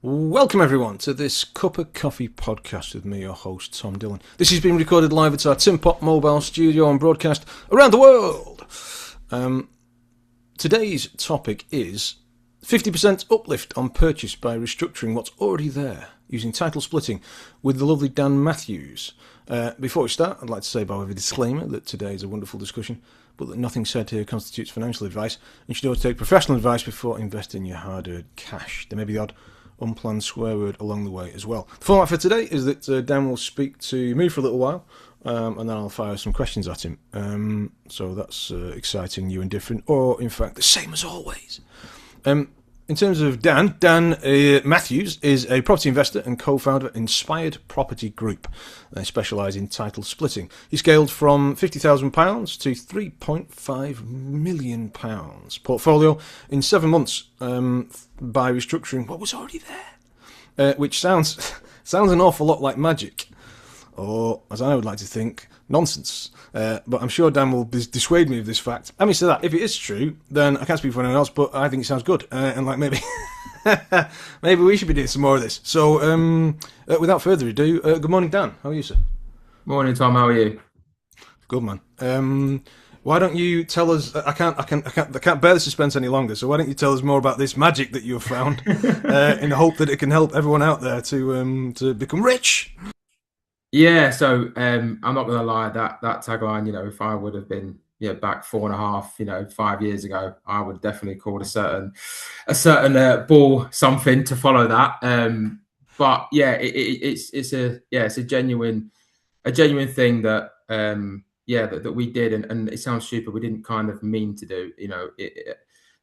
Welcome everyone to this Cup of Coffee podcast with me, your host Tom Dillon. This has been recorded live at our Tim Pot mobile studio and broadcast around the world. Today's topic is 50% uplift on purchase by restructuring what's already there using title splitting with the lovely Dan Matthews. Before we start, I'd like to say by way of a disclaimer that today is a wonderful discussion, but that nothing said here constitutes financial advice, and you should always take professional advice before investing your hard-earned cash. There may be the odd unplanned swear word along the way as well. The format for today is that Dan will speak to me for a little while, and then I'll fire some questions at him. So that's exciting, new and different, or in fact the same as always. In terms of Dan Matthews is a property investor and co-founder of Inspired Property Group. They specialise in title splitting. He scaled from £50,000 to £3.5 million portfolio in 7 months by restructuring what was already there, which sounds an awful lot like magic, or as I would like to think, nonsense. But I'm sure Dan will dissuade me of this fact. Having said that, if it is true, then I can't speak for anyone else, but I think it sounds good. And like maybe maybe we should be doing some more of this. So without further ado, good morning, Dan. How are you, sir? Morning, Tom. How are you? Good, man. Why don't you tell us? I can't bear the suspense any longer. So why don't you tell us more about this magic that you've found, in the hope that it can help everyone out there to become rich? Yeah, so I'm not going to lie, that tagline, if I would have been back 4.5, 5 years ago, I would definitely call a certain ball something to follow that. But yeah, it's a genuine thing that that we did, and it sounds stupid. We didn't kind of mean to do,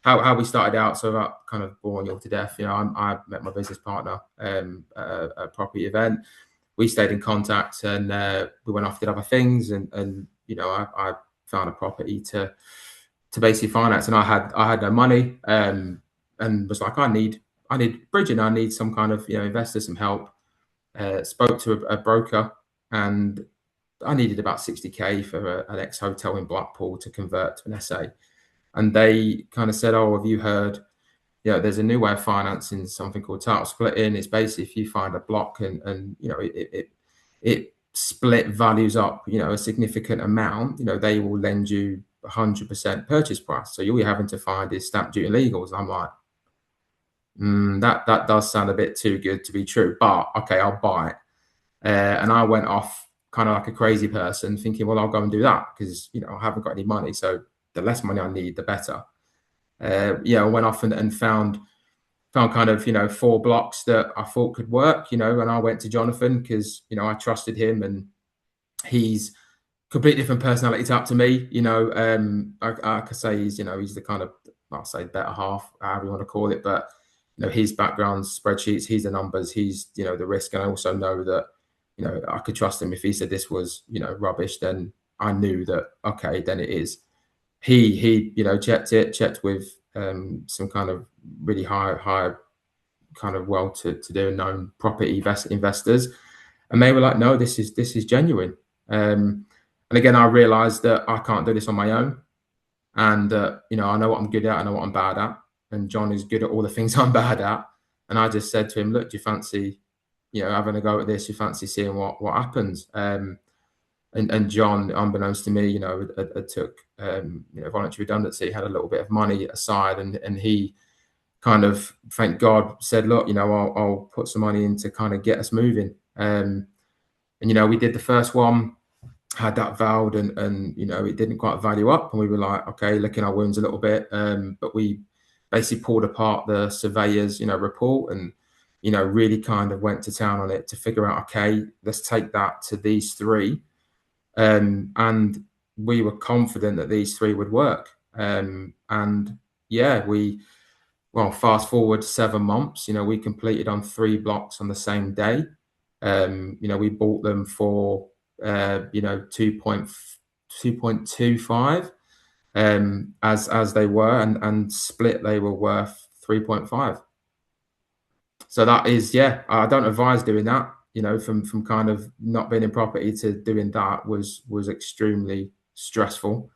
how we started out. So about kind of boring you all to death, I met my business partner at a property event. We stayed in contact, and we went off did other things, and I found a property to basically finance, and I had no money, and was like, I need bridging, I need some kind of investor, some help. Spoke to a broker, and I needed about 60k for an ex-hotel in Blackpool to convert to an SA, and they kind of said, oh, have you heard? There's a new way of financing, something called title splitting. It's basically if you find a block and it split values up, a significant amount, they will lend you 100% purchase price. So all you're having to find is stamp duty and legals. I'm like, that does sound a bit too good to be true, but okay, I'll buy it. And I went off kind of like a crazy person, thinking, well, I'll go and do that because I haven't got any money. So the less money I need, the better. I went off and found kind of 4 blocks that I thought could work, and I went to Jonathan because, I trusted him, and he's completely different personality type to me. I could say he's the kind of, I'll say better half, however you want to call it, but his background, spreadsheets, he's the numbers, he's, the risk. And I also know that, I could trust him. If he said this was, rubbish, then I knew that, okay, then it is. He checked with some kind of really high kind of well-to-do and known property investors, and they were like, no, this is genuine. And again, I realized that I can't do this on my own, and I know what I'm good at, I know what I'm bad at, and John is good at all the things I'm bad at. And I just said to him, look, do you fancy having a go at this? You fancy seeing what happens? And John, unbeknownst to me, took voluntary redundancy, had a little bit of money aside, and he kind of, thank God, said, look, I'll put some money in to kind of get us moving. And we did the first one, had that vowed, and it didn't quite value up, and we were like, okay, licking our wounds a little bit. But we basically pulled apart the surveyor's report, and really kind of went to town on it to figure out, okay, let's take that to these 3. And we were confident that these 3 would work. And yeah, fast forward 7 months, we completed on 3 blocks on the same day. We bought them for 2.25 as they were, and split they were worth 3.5. So that is, I don't advise doing that. From kind of not being in property to doing that was extremely stressful,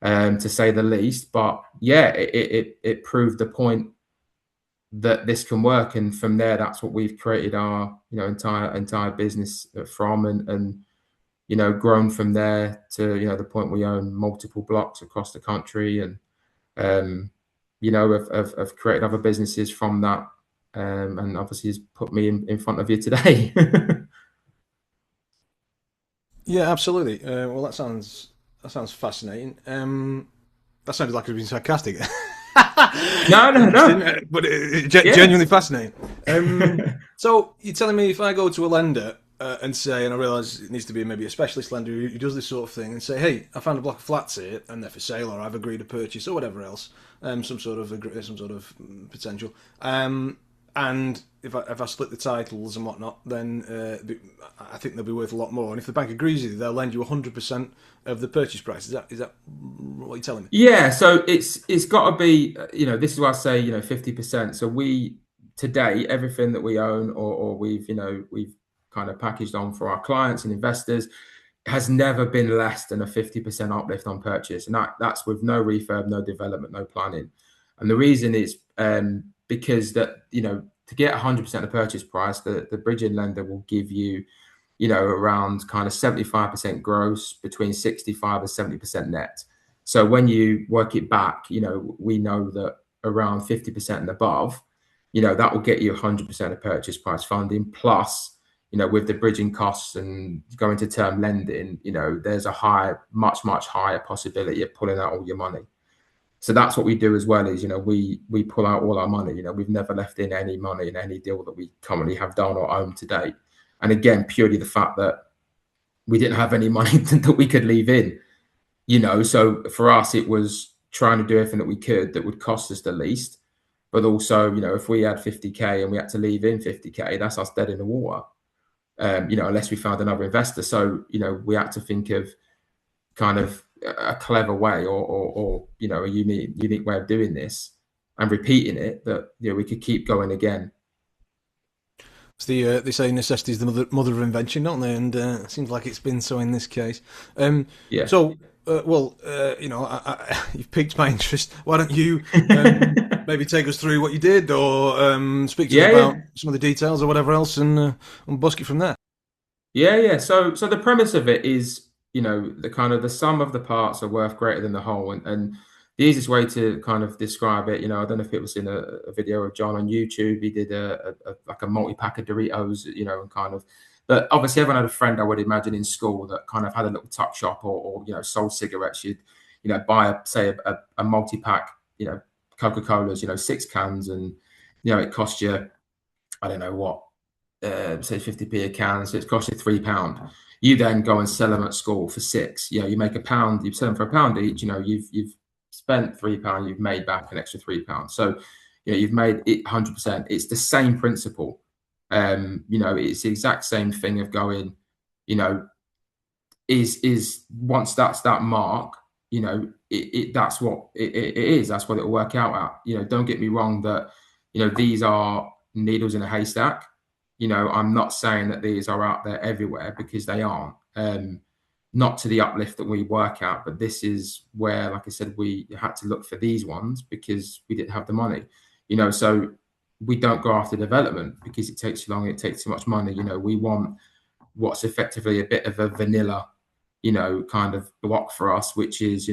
to say the least. But yeah, it proved the point that this can work. And from there, that's what we've created our, entire business from, and grown from there to, the point we own multiple blocks across the country, and um, have created other businesses from that, and obviously has put me in front of you today. Yeah, absolutely. Well, that sounds fascinating. That sounded like it was being sarcastic. No, no, Interesting, no. but Yeah. genuinely fascinating. So you're telling me if I go to a lender and say, and I realise it needs to be maybe a specialist lender who does this sort of thing, and say, hey, I found a block of flats here and they're for sale, or I've agreed a purchase, or whatever else, some sort of potential. And if I split the titles and whatnot, then I think they'll be worth a lot more. And if the bank agrees with you, they'll lend you 100% of the purchase price. Is that what you're telling me? Yeah, so it's got to be, this is why I say, 50%. So we today, everything that we own, or we've kind of packaged on for our clients and investors, has never been less than a 50% uplift on purchase. And that's with no refurb, no development, no planning. And the reason is because that, to get 100% of purchase price, the bridging lender will give you, around kind of 75% gross, between 65 and 70% net. So when you work it back, we know that around 50% and above, that will get you 100% of purchase price funding. Plus, with the bridging costs and going to term lending, there's a much higher possibility of pulling out all your money. So that's what we do as well, is, we pull out all our money. We've never left in any money in any deal that we currently have done or own to date. And again, purely the fact that we didn't have any money that we could leave in. So for us, it was trying to do everything that we could that would cost us the least. But also, if we had 50K and we had to leave in 50K, that's us dead in the water. Unless we found another investor. So, we had to think of kind of a clever way, or a unique way of doing this and repeating it, that, we could keep going again. It's they say necessity is the mother of invention, don't they? And it seems like it's been so in this case. Yeah. So, you've piqued my interest. Why don't you maybe take us through what you did, or speak to us Yeah, about yeah. some of the details or whatever else, and busk it from there. Yeah. So the premise of it is, the kind of the sum of the parts are worth greater than the whole. And the easiest way to kind of describe it, I don't know if it was in a video of John on YouTube. He did like a multi-pack of Doritos, and kind of, but obviously everyone had a friend, I would imagine, in school that kind of had a little tuck shop, or sold cigarettes. You'd, buy a multi-pack, Coca-Colas, 6 cans, and it cost you, I don't know what, say 50p a can, so it's cost you £3. You then go and sell them at school for six. You make a pound. You sell them for a pound each. You've spent £3. You've made back an extra £3. So you've made it 100%. It's the same principle. It's the exact same thing of going. Is once that's that mark, that's what it is. That's what it'll work out at. Don't get me wrong that these are needles in a haystack. I'm not saying that these are out there everywhere, because they aren't. Not to the uplift that we work at, but this is where, like I said, we had to look for these ones because we didn't have the money. So we don't go after development because it takes too long. It takes too much money. We want what's effectively a bit of a vanilla, kind of block for us, which is,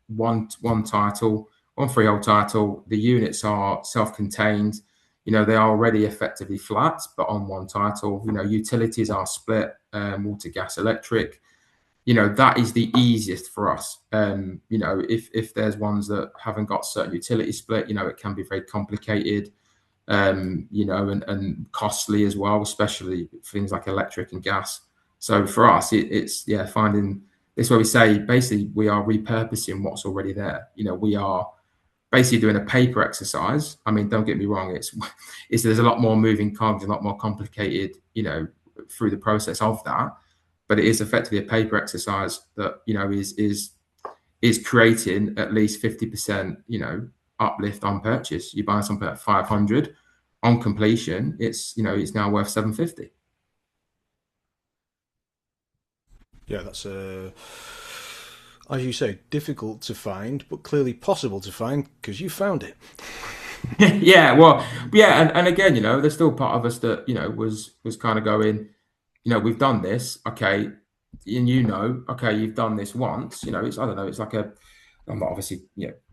one title, one freehold title. The units are self-contained. They are already effectively flat, but on one title. Utilities are split, water, gas, electric. That is the easiest for us. If there's ones that haven't got certain utility split, it can be very complicated, and costly as well, especially things like electric and gas. So for us, it's finding this, where we say basically we are repurposing what's already there. We are basically doing a paper exercise. I mean, don't get me wrong, it's there's a lot more moving cogs, a lot more complicated, through the process of that. But it is effectively a paper exercise that, is creating at least 50%, uplift on purchase. You buy something at 500, on completion, it's now worth 750. Yeah, that's as you say, difficult to find, but clearly possible to find because you found it. Yeah, well, yeah, and again, there's still part of us that, was kind of going, we've done this, okay, and okay, you've done this once, it's, I don't know, it's like I'm not obviously,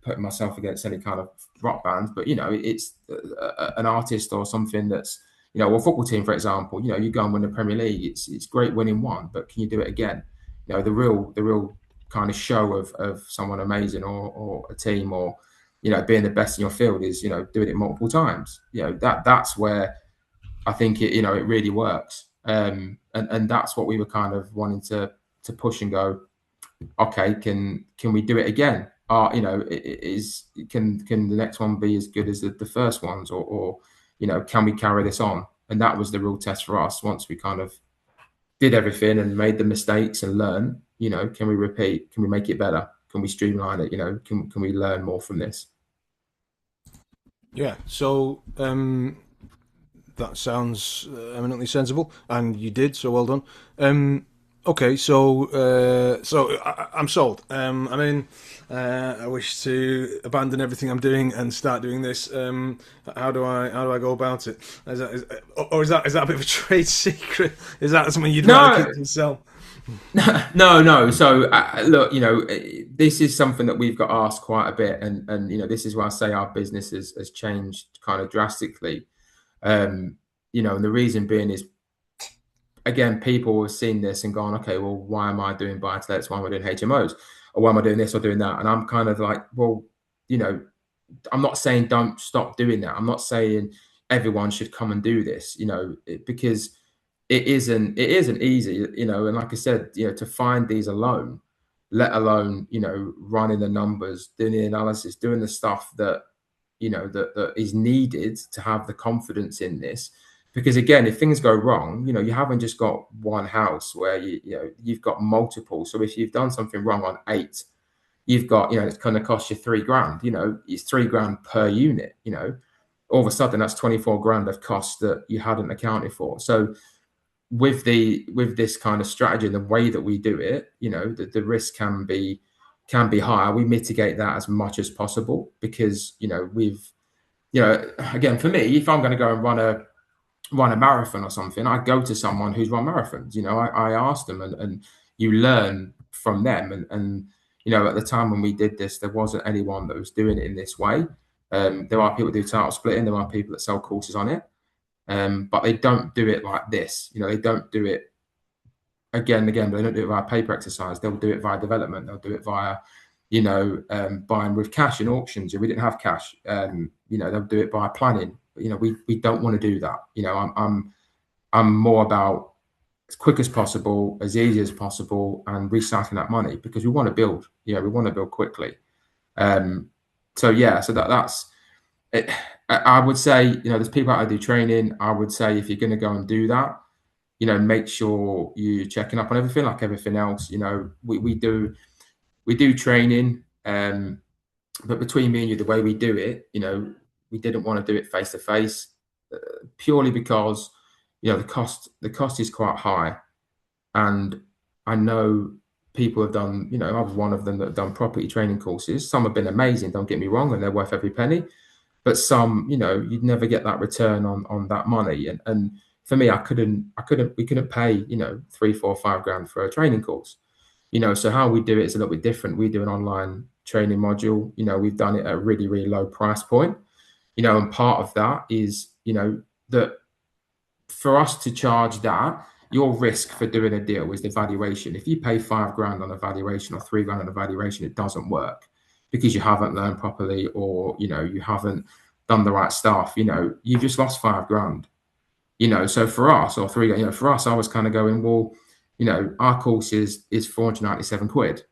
putting myself against any kind of rock band, but it's an artist or something that's, or a football team, for example, you go and win the Premier League, it's great winning one, but can you do it again? The real kind of show of someone amazing or a team or being the best in your field is doing it multiple times. That's where I think it really works. And that's what we were kind of wanting to push and go, okay, can we do it again? Can the next one be as good as the first ones, or can we carry this on? And that was the real test for us. Once we kind of did everything and made the mistakes and learn, can we repeat? Can we make it better? Can we streamline it? Can we learn more from this? Yeah. So that sounds eminently sensible, and you did, so well done. Okay, I'm sold. I mean, I wish to abandon everything I'm doing and start doing this. How do I go about it? Is that a bit of a trade secret? Is that something you'd rather No, keep to yourself? no. So look, this is something that we've got asked quite a bit, and this is why I say our business has changed kind of drastically. And the reason being is, again, people have seen this and gone, okay, well, why am I doing buy-to-lets? Why am I doing HMOs? Or why am I doing this or doing that? And I'm kind of like, well, you know, I'm not saying don't stop doing that. I'm not saying everyone should come and do this, because it isn't easy, and like I said, to find these alone, let alone, running the numbers, doing the analysis, doing the stuff that, that is needed to have the confidence in this. Because again, if things go wrong, you haven't just got one house where you've got multiple. So if you've done something wrong on 8, you've got, it's going to cost you 3 grand, it's 3 grand per unit, all of a sudden that's 24 grand of costs that you hadn't accounted for. So with this kind of strategy and the way that we do it, the risk can be higher. We mitigate that as much as possible because again, for me, if I'm going to go and run a marathon or something, I go to someone who's run marathons. I ask them, and you learn from them. And at the time when we did this, there wasn't anyone that was doing it in this way. There are people who do title splitting. There are people that sell courses on it. But they don't do it like this. They don't do it again and again, but they don't do it via paper exercise. They'll do it via development. They'll do it via, buying with cash in auctions. If we didn't have cash, they'll do it by planning. But, we don't want to do that. I'm more about as quick as possible, as easy as possible, and recycling that money because we want to build. We want to build quickly. That's it. I would say, there's people out there do training. I would say if you're going to go and do that, make sure you're checking up on everything, like everything else. We do training, but between me and you, the way we do it, we didn't want to do it face to face, purely because the cost is quite high, and I know people have done. I was one of them that have done property training courses. Some have been amazing. Don't get me wrong, and they're worth every penny. But some, you'd never get that return on that money. And for me, we couldn't pay, 3, 4, 5 grand for a training course. So how we do it is a little bit different. We do an online training module. We've done it at a really, really low price point. And part of that is, that for us to charge that, your risk for doing a deal is the valuation. If you pay 5 grand on a valuation or 3 grand on a valuation, it doesn't work because you haven't learned properly, or you haven't done the right stuff. You've just lost 5 grand. So for us, or 3, for us, I was kind of going, well, our course is 497 quid,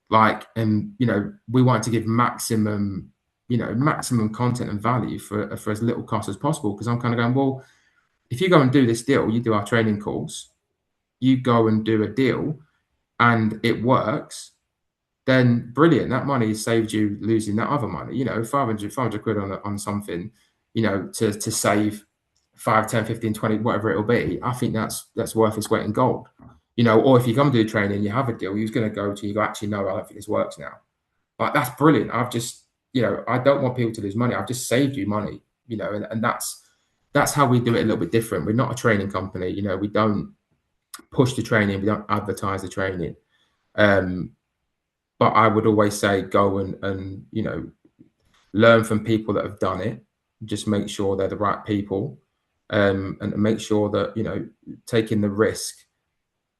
and we want to give maximum content and value for as little cost as possible. Because I'm kind of going, well, if you go and do this deal, you do our training course, you go and do a deal, and it works, then brilliant. That money saved you losing that other money. 500 quid on something, to save 5, 10, 15, 20, whatever it'll be. I think that's worth its weight in gold. Or if you come to do training, you have a deal, who's going to go to, you go, actually, no, I don't think this works now. Like, that's brilliant. I've just, you know, I don't want people to lose money. I've just saved you money, you know, and that's how we do it a little bit different. We're not a training company, you know, we don't push the training, we don't advertise the training. But I would always say go and you know, learn from people that have done it. Just make sure they're the right people, and make sure that, you know, taking the risk,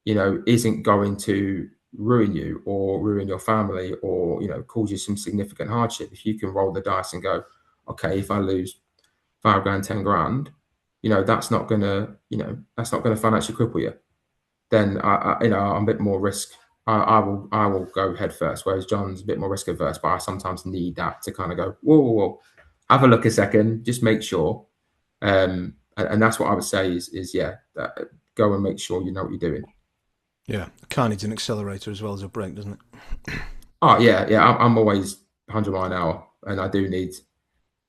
you know, isn't going to ruin you or ruin your family or, you know, cause you some significant hardship. If you can roll the dice and go, okay, if I lose 5 grand, 10 grand, you know, that's not gonna, you know, that's not gonna financially cripple you. Then you know, I'm a bit more risk. I will go head first, whereas John's a bit more risk averse. But I sometimes need that to kind of go, whoa, have a look a second, just make sure. And that's what I would say is yeah, go and make sure you know what you're doing. Yeah, car needs an accelerator as well as a brake, doesn't it? Oh yeah. I'm always 100 mile an hour, and I do need.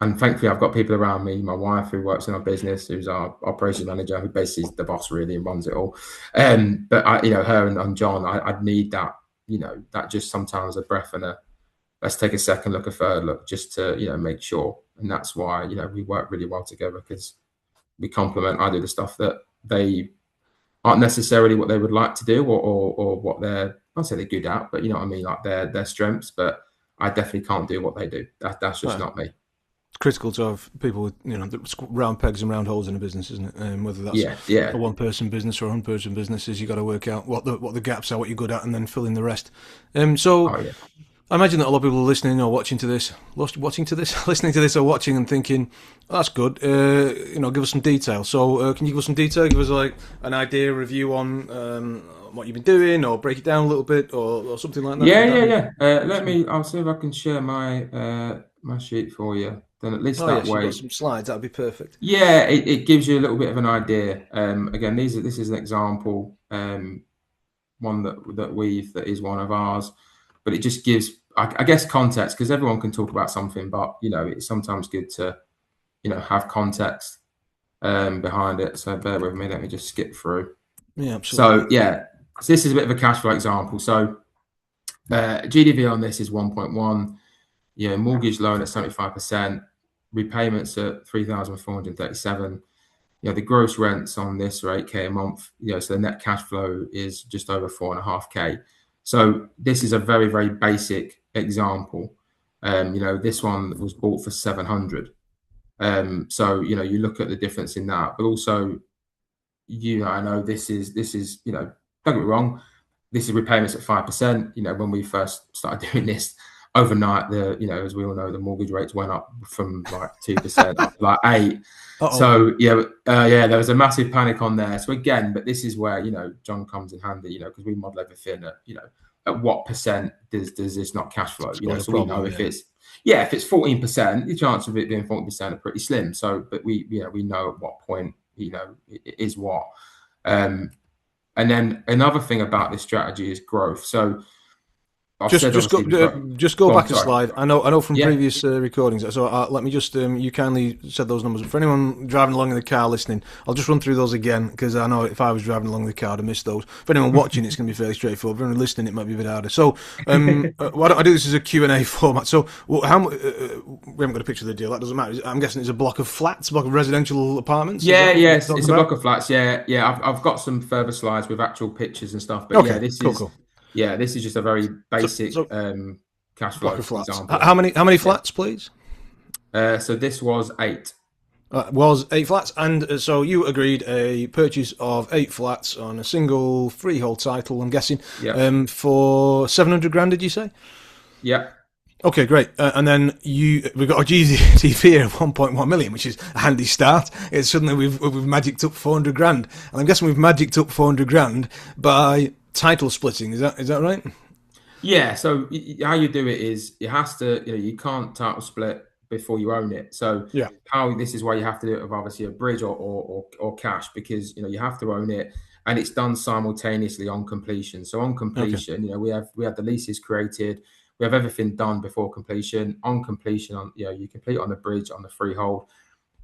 And thankfully, I've got people around me. My wife, who works in our business, who's our operations manager, who basically is the boss really and runs it all. But I, you know, her and John, I'd need that. You know, that just sometimes a breath and a let's take a second look, a third look, just to, you know, make sure. And that's why, you know, we work really well together, because we complement. I do the stuff that they aren't necessarily what they would like to do, or what they're, I'll say they're good at, but you know what I mean, like their strengths. But I definitely can't do what they do. That's just not me. Critical to have people with, you know, round pegs and round holes in a business, isn't it? Whether that's a one-person business or a 100-person business, is you got to work out what the gaps are, what you're good at, and then fill in the rest. I imagine that a lot of people are listening or listening to this or watching and thinking, oh, that's good. You know, give us some detail. So can you give us some detail? Give us like an idea, review on what you've been doing, or break it down a little bit, or something like that. Yeah. I'll see if I can share my my sheet for you. Then at least that way, you've got some slides. That'd be perfect. Yeah, it gives you a little bit of an idea. Again, this is an example, one that is one of ours, but it just gives, I guess, context, because everyone can talk about something, but you know, it's sometimes good to, you know, have context behind it. So bear with me. Let me just skip through. Yeah, absolutely. So this is a bit of a cash flow example. So GDV on this is 1.1. You know, mortgage loan at 75%, repayments at 3,437. You know, the gross rents on this are 8K a month. You know, so the net cash flow is just over 4.5K. So this is a very, very basic example. You know, this one was bought for 700. So you know, you look at the difference in that, but also, you know, I know this is you know, don't get me wrong, this is repayments at 5%. You know, when we first started doing this, overnight, you know, as we all know, the mortgage rates went up from like 2% up to like 8%. So there was a massive panic on there. So again, but this is where, you know, John comes in handy, you know, because we model everything at, you know, at what percent does this not cash flow? You know, so we know if it's 14%, the chance of it being 40% are pretty slim. So, but we know at what point, you know, it is what. And then another thing about this strategy is growth. So just go back a slide. I know from previous recordings. So let me just you kindly said those numbers. For anyone driving along in the car listening, I'll just run through those again, because I know if I was driving along in the car, I'd have missed those. For anyone watching, it's going to be fairly straightforward. For anyone listening, it might be a bit harder. So why don't I do this as a Q&A format? So we haven't got a picture of the deal. That doesn't matter. I'm guessing it's a block of flats, a block of residential apartments. It's a block of flats. Yeah. I've got some further slides with actual pictures and stuff. But cool. Yeah, this is just a very basic cash flow example. How many flats, please? So this was 8. Was 8 flats, and so you agreed a purchase of 8 flats on a single freehold title, I'm guessing, for 700 grand, did you say? Yeah. Okay, great. And then we've got a GDV of 1.1 million, which is a handy start. It's suddenly we've magicked up 400 grand, and I'm guessing we've magicked up 400 grand by title splitting. Is that right? Yeah. So how you do it is it has to, you know, you can't title split before you own it. So this is why you have to do it with obviously a bridge or cash, because you know you have to own it, and it's done simultaneously on completion. So on completion, you know, we have the leases created, we have everything done before completion. On completion, you complete on the bridge, on the freehold.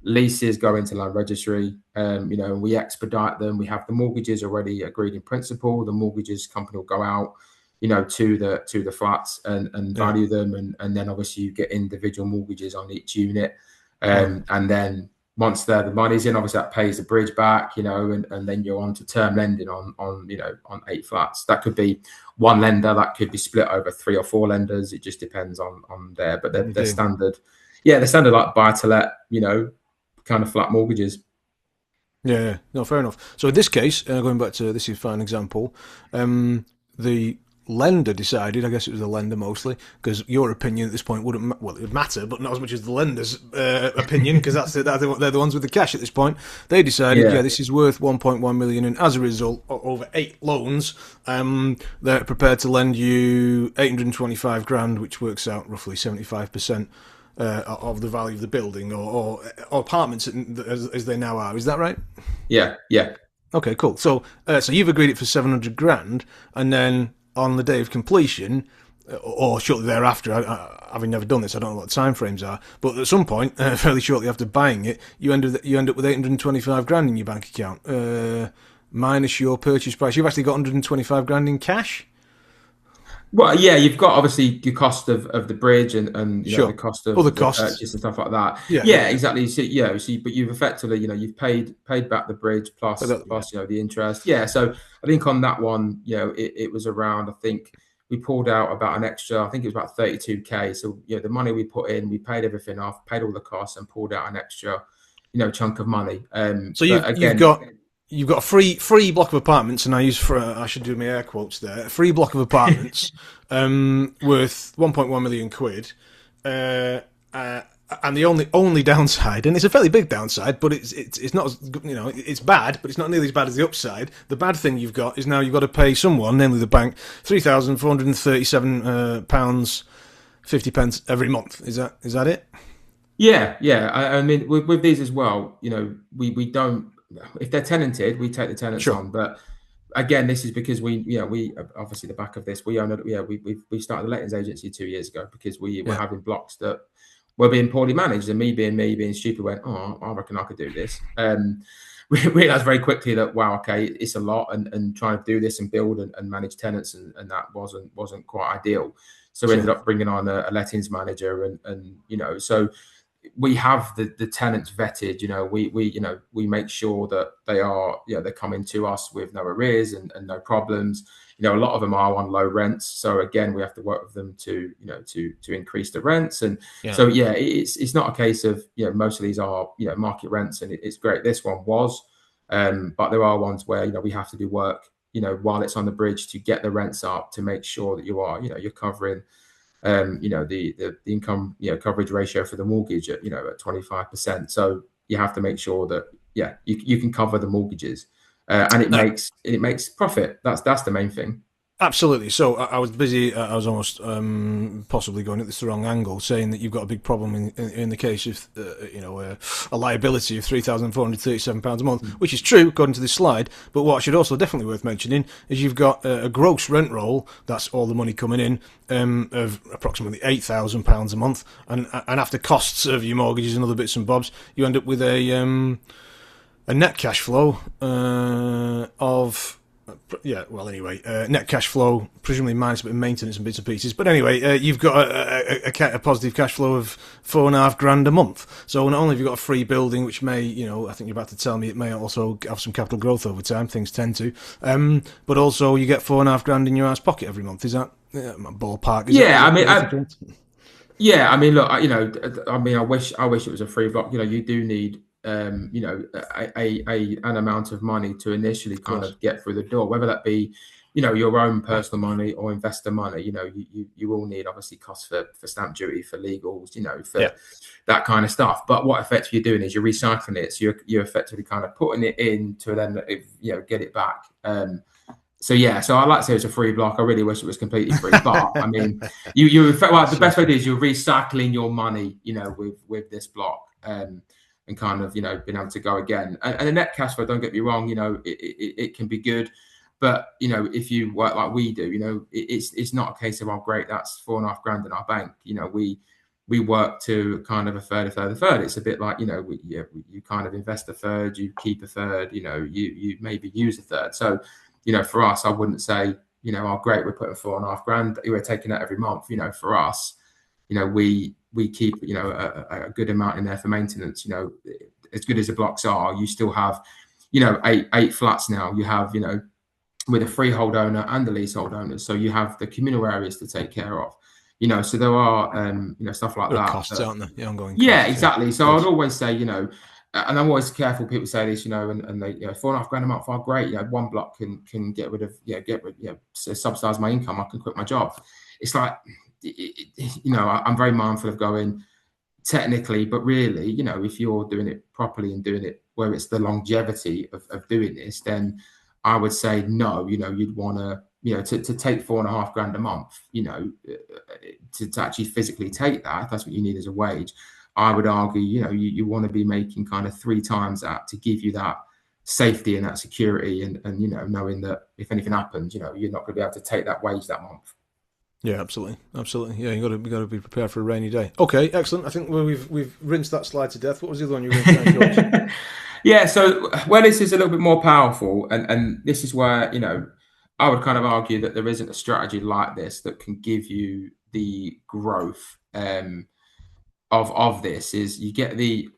Leases go into land registry, you know, and we expedite them. We have the mortgages already agreed in principle. The mortgages company will go out, to the flats and value them, and then obviously you get individual mortgages on each unit, and then once the money's in, obviously that pays the bridge back, and then you're on to term lending on 8 flats. That could be one lender, that could be split over 3 or 4 lenders. It just depends on there, but they're standard. Yeah, they're standard like buy to let, kind of flat mortgages. Yeah, no, fair enough. So in this case, going back to this is a fine example, the lender decided, I guess it was the lender mostly, because your opinion at this point wouldn't, well, it would matter, but not as much as the lender's opinion, because they're the ones with the cash at this point. They decided, this is worth 1.1 million, and as a result, over 8 loans, they're prepared to lend you 825 grand, which works out roughly 75%. Of the value of the building or apartments as they now are. Is that right? Yeah. Okay, cool. So you've agreed it for 700 grand, and then on the day of completion, or shortly thereafter, having never done this, I don't know what the time frames are, but at some point, fairly shortly after buying it, you end up with 825 grand in your bank account, minus your purchase price. You've actually got 125 grand in cash. Well, yeah, you've got obviously your cost of the bridge and sure. The cost of other the costs, purchase and stuff like that. Yeah, exactly. So, but you've effectively, you've paid back the bridge plus the interest. Yeah, so I think on that one, it was around. I think we pulled out about an extra. I think it was about 32k. So the money we put in, we paid everything off, paid all the costs, and pulled out an extra, chunk of money. So you've got a free block of apartments, and I should do my air quotes there. A free block of apartments worth 1.1 million quid, and the only downside, and it's a fairly big downside, but it's not as, it's bad, but it's not nearly as bad as the upside. The bad thing you've got is now you've got to pay someone, namely the bank, £3,437 50 pence every month. Is that it? Yeah. I mean, with these as well, we don't. If they're tenanted, we take the tenants on. But again, this is because we obviously the back of this, we own it. Yeah, we started a lettings agency 2 years ago because we were having blocks that were being poorly managed, and me being stupid went, oh, I reckon I could do this. We realised very quickly that it's a lot, and trying to do this and build and manage tenants and that wasn't quite ideal. So we ended up bringing on a lettings manager, and so we have the tenants vetted. We make sure that they are, they're coming to us with no arrears and no problems. A lot of them are on low rents, so again we have to work with them to increase the rents. And so it's not a case of most of these are market rents, and it's great. This one was, but there are ones where we have to do work while it's on the bridge to get the rents up, to make sure that you're covering the income coverage ratio for the mortgage at 25%. So you have to make sure that you can cover the mortgages, and it makes profit. That's the main thing. Absolutely. So I was busy. I was almost possibly going at this the wrong angle, saying that you've got a big problem in the case of a liability of £3,437 a month, which is true according to this slide. But what should also definitely worth mentioning is you've got a gross rent roll. That's all the money coming in of approximately £8,000 a month, and after costs of your mortgages and other bits and bobs, you end up with a net cash flow of. Net cash flow, presumably minus a bit of maintenance and bits and pieces. But anyway, you've got a positive cash flow of £4,500 a month. So not only have you got a free building, which may, I think you're about to tell me it may also have some capital growth over time, things tend to, but also you get £4,500 in your ass pocket every month. Is that ballpark? I mean, look, I wish it was a free block. You do need an amount of money to initially kind of get through the door, whether that be your own personal money or investor money. You will need obviously costs for stamp duty, for legals, for that kind of stuff. But what effectively you're doing is you're recycling it, so you're effectively kind of putting it in to then get it back. So I like to say it's a free block. I really wish it was completely free, but I mean, the best way to do is you're recycling your money, with this block, and kind of being able to go again. And the net cash flow, don't get me wrong, it can be good, but if you work like we do, it's not a case of, oh great, that's £4,500 in our bank. We work to kind of a third. It's a bit like you kind of invest a third, you keep a third, you maybe use a third. So for us, I wouldn't say oh, great, we're putting 4.5 grand, we're taking that every month. For us, we keep, a good amount in there for maintenance. As good as the blocks are, you still have, eight flats now. You have, with a freehold owner and the leasehold owners. So you have the communal areas to take care of. So there are, stuff like There are that. costs, aren't there? The ongoing Yeah, costs. exactly. So I'd always say, and I'm always careful people say this, and they, 4.5 grand a month are great. One block can get rid of, subsidize my income. I can quit my job. It's like, I'm very mindful of going technically, but really, if you're doing it properly and doing it where it's the longevity of doing this, then I would say no. You'd want to take 4.5 grand a month, to actually physically take that, if that's what you need as a wage. I would argue, you want to be making kind of 3 times that to give you that safety and that security, and knowing that if anything happens, you're not going to be able to take that wage that month. Yeah, absolutely. Yeah, you got to be prepared for a rainy day. Okay, excellent. I think we've rinsed that slide to death. What was the other one you were going to say? Yeah, so where this is a little bit more powerful, and this is where, I would kind of argue that there isn't a strategy like this that can give you the growth of this, is you get the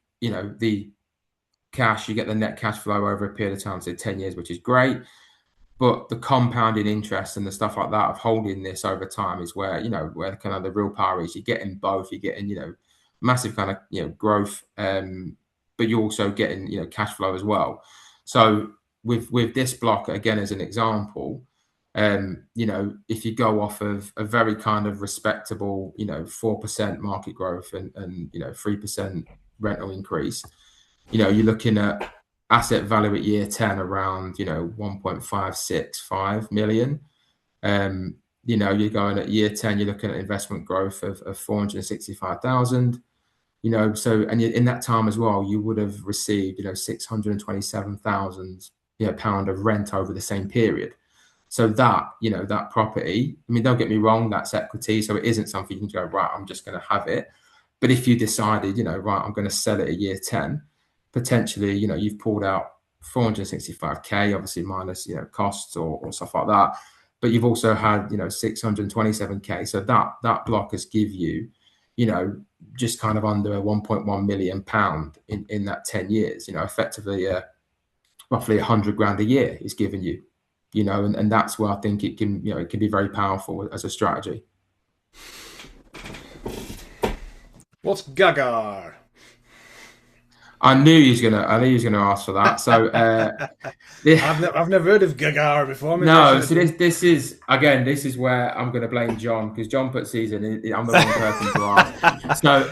cash, you get the net cash flow over a period of time, say 10 years, which is great. But the compounding interest and the stuff like that of holding this over time is where, where kind of the real power is. You're getting both. You're getting, massive kind of, growth, but you're also getting, cash flow as well. So with this block, again, as an example, if you go off of a very kind of respectable, 4% market growth and 3% rental increase, you're looking at asset value at year 10 around 1.565 million. You're going at year 10, you're looking at investment growth of 465,000. And in that time as well, you would have received 627,000 pound of rent over the same period. So that that property, I mean, don't get me wrong, that's equity, so it isn't something you can go, right, I'm just going to have it. But if you decided, right, I'm going to sell it at year 10, potentially, you've pulled out 465k, obviously minus, costs or stuff like that. But you've also had, 627k. So that block has give you, just kind of under a 1.1 million pound in that 10 years, effectively, roughly 100 grand a year is giving you, and that's where I think it can, it can be very powerful as a strategy. What's Gagar? I knew he was gonna ask for that. So I've never heard of Gagar before. No, so this is where I'm going to blame John, because John puts these in. I'm the wrong person to ask. So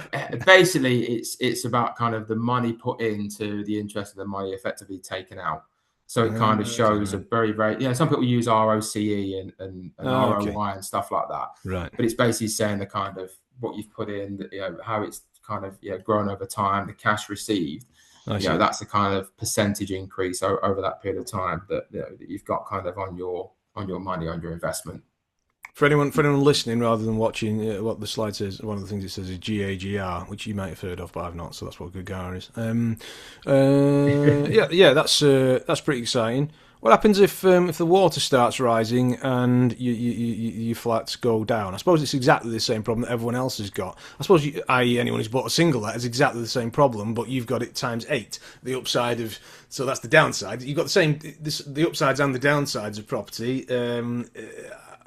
basically, it's about kind of the money put into the interest of the money effectively taken out. So it kind of shows a very, very, some people use ROCE and ROI and stuff like that. Right. But it's basically saying the kind of what you've put in, how it's kind of grown over time, the cash received. That's the kind of percentage increase over that period of time that that you've got kind of on your money, on your investment. For anyone listening rather than watching, what the slide says, one of the things it says is GAGR, which you might have heard of, but I've not. So that's what Gagar is. That's pretty exciting. What happens if the water starts rising and your flats go down? I suppose it's exactly the same problem that everyone else has got. I suppose, i.e. anyone who's bought a single let is exactly the same problem, but you've got it times 8. The upside of, so that's the downside. You've got the upsides and the downsides of property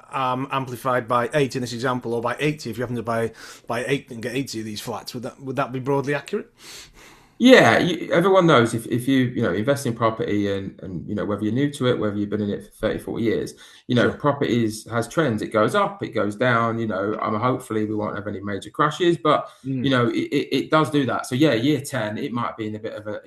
amplified by 8 in this example, or by 80 if you happen to buy 8 and get 80 of these flats. Would that be broadly accurate? Yeah, everyone knows if you invest in property and whether you're new to it, whether you've been in it for 30, 40 years, Sure. properties has trends. It goes up, it goes down. Hopefully we won't have any major crashes, but it does do that. So yeah, year 10, it might be in a bit of a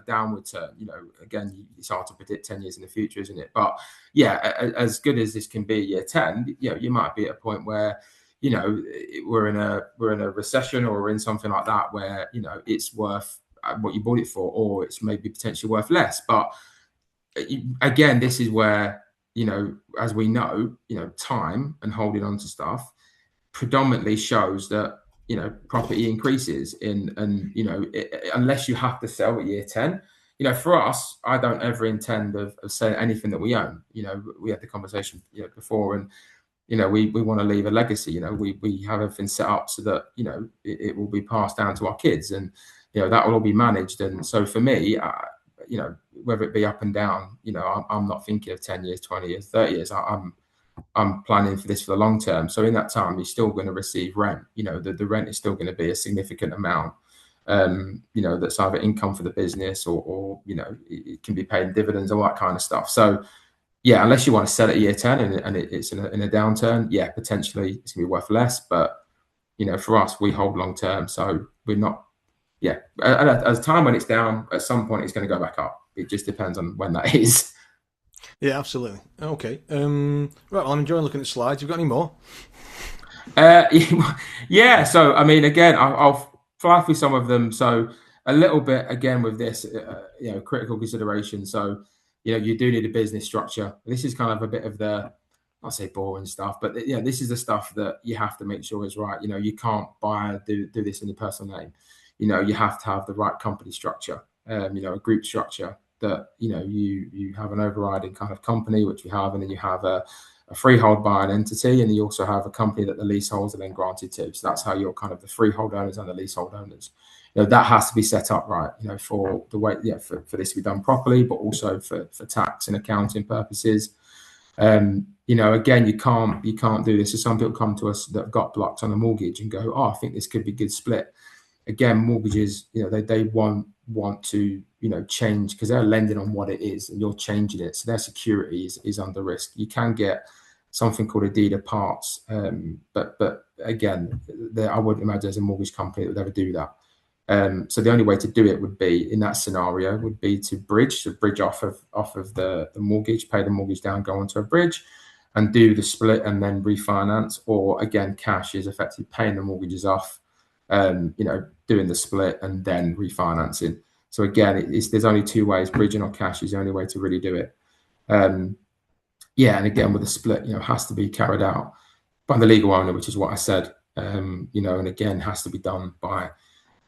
downward turn. Again, it's hard to predict 10 years in the future, isn't it? But yeah, as good as this can be, year 10, you might be at a point where we're in a recession, or we're in something like that where it's worth what you bought it for, or it's maybe potentially worth less. But again, this is where as we know, time and holding on to stuff predominantly shows that property increases unless you have to sell at year 10. for us, I don't ever intend of selling anything that we own. We had the conversation before, and we want to leave a legacy. We have everything set up so that it will be passed down to our kids, and that will all be managed. And so for me, whether it be up and down, I'm not thinking of 10 years, 20 years, 30 years. I'm planning for this for the long term. So in that time, you're still going to receive rent. The rent is still going to be a significant amount. That's either income for the business or it can be paid in dividends, all that kind of stuff. So yeah, unless you want to sell it at year 10 and it's in a downturn, yeah, potentially it's gonna be worth less. But for us, we hold long term, so we're not. Yeah, at a time when it's down, at some point it's going to go back up. It just depends on when that is. Yeah, absolutely. Okay. Right. Well, I'm enjoying looking at slides. You've got any more? Uh, yeah. So I mean, again, I'll fly through some of them. So a little bit again with this, critical consideration. So you do need a business structure. This is kind of a bit of the, I'll say boring stuff, but this is the stuff that you have to make sure is right. You can't do this in your personal name. You have to have the right company structure. A group structure that you have an overriding kind of company, which we have, and then you have a freehold buying entity, and you also have a company that the leaseholds are then granted to. So that's how you're kind of the freehold owners and the leasehold owners. That has to be set up right, for the way, for this to be done properly, but also for tax and accounting purposes. Again, you can't do this. So some people come to us that have got blocked on a mortgage and go, oh, I think this could be good split. Again, mortgages, they won't want to, change because they're lending on what it is and you're changing it. So their security is under risk. You can get something called a deed of parts. But again, I wouldn't imagine there's a mortgage company that would ever do that. So the only way to do it would be in that scenario would be to bridge off of the mortgage, pay the mortgage down, go onto a bridge and do the split and then refinance. Or again, cash is effectively paying the mortgages off, doing the split and then refinancing. So again, there's only two ways. Bridging or cash is the only way to really do it. And again, with the split, has to be carried out by the legal owner, which is what I said. And again, has to be done by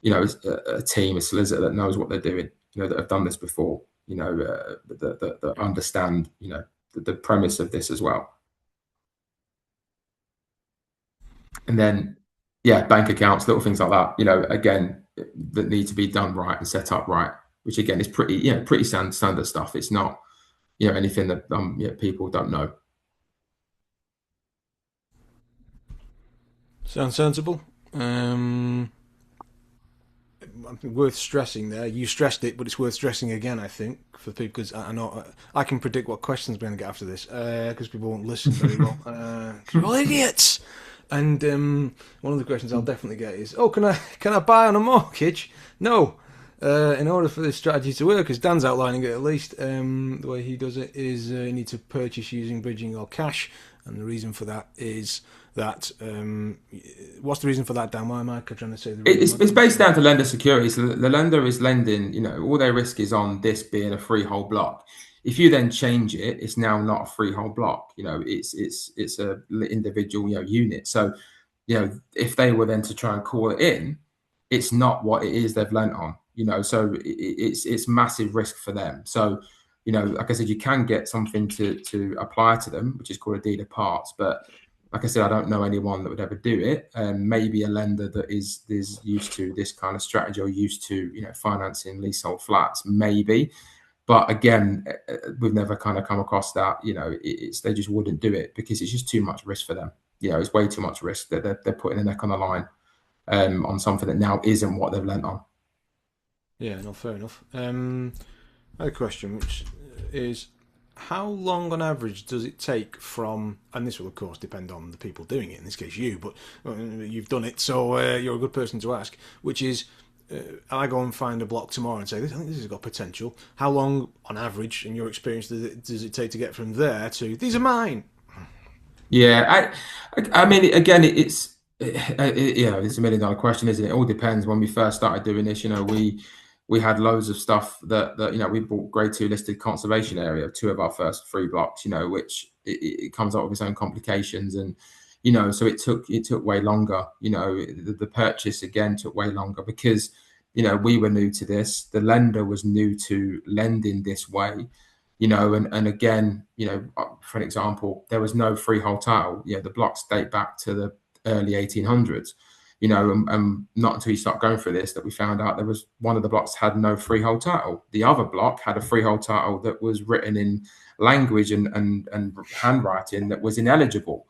a team, a solicitor that knows what they're doing, that have done this before, that understand, the premise of this as well. And then, bank accounts, little things like that, again, that need to be done right and set up right, which again is pretty standard stuff. It's not, anything that people don't know. Sounds sensible. Worth stressing there. You stressed it, but it's worth stressing again, I think, for people, because I know I can predict what questions we're going to get after this, because people won't listen very well. We're all idiots. And one of the questions I'll definitely get is, "Oh, can I buy on a mortgage?" No. In order for this strategy to work, as Dan's outlining it at least, the way he does it is you need to purchase using bridging or cash, and the reason for that is that what's the reason for that, Dan? Why am I trying to say the reason? It's based down to lender security. So the lender is lending, all their risk is on this being a freehold block. If you then change it, it's now not a freehold block. It's a individual unit. So if they were then to try and call it in, it's not what it is they've lent on. So it's massive risk for them. So like I said, you can get something to apply to them, which is called a deed of parts. But like I said, I don't know anyone that would ever do it. Maybe a lender that is used to this kind of strategy or used to financing leasehold flats, maybe. But again, we've never kind of come across that. They just wouldn't do it because it's just too much risk for them. It's way too much risk that they're putting their neck on the line on something that now isn't what they've lent on. Yeah, no, fair enough. I had a question, which is, how long on average does it take from, and this will of course depend on the people doing it, in this case you, but you've done it, so you're a good person to ask, which is, I go and find a block tomorrow and say, I think this has got potential. How long, on average, in your experience, does it take to get from there to, these are mine? Yeah, I mean, again, it's $1 million question, isn't it? It all depends. When we first started doing this, we had loads of stuff that we bought grade 2 listed conservation area, 2 of our first 3 blocks, which it comes up with its own complications, and so it took way longer. The purchase again took way longer because we were new to this. The lender was new to lending this way, and again, for an example, there was no freehold title. The blocks date back to the early 1800s, and not until you start going through this that we found out there was one of the blocks had no freehold title. The other block had a freehold title that was written in language and handwriting that was ineligible.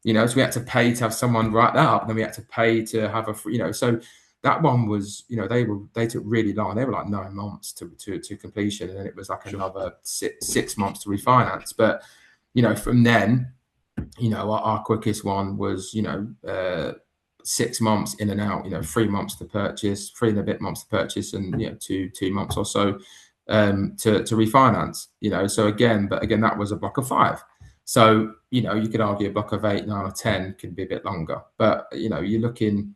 So we had to pay to have someone write that up. Then we had to pay to have so that one was, they took really long. They were like 9 months to completion, and then it was like another 6 months to refinance. But from then, our quickest one was 6 months in and out. 3 months to purchase, 3 and a bit months to purchase, and 2 months or so to refinance. So again, that was a block of 5. So you could argue a block of 8, 9, or 10 could be a bit longer, but you're looking,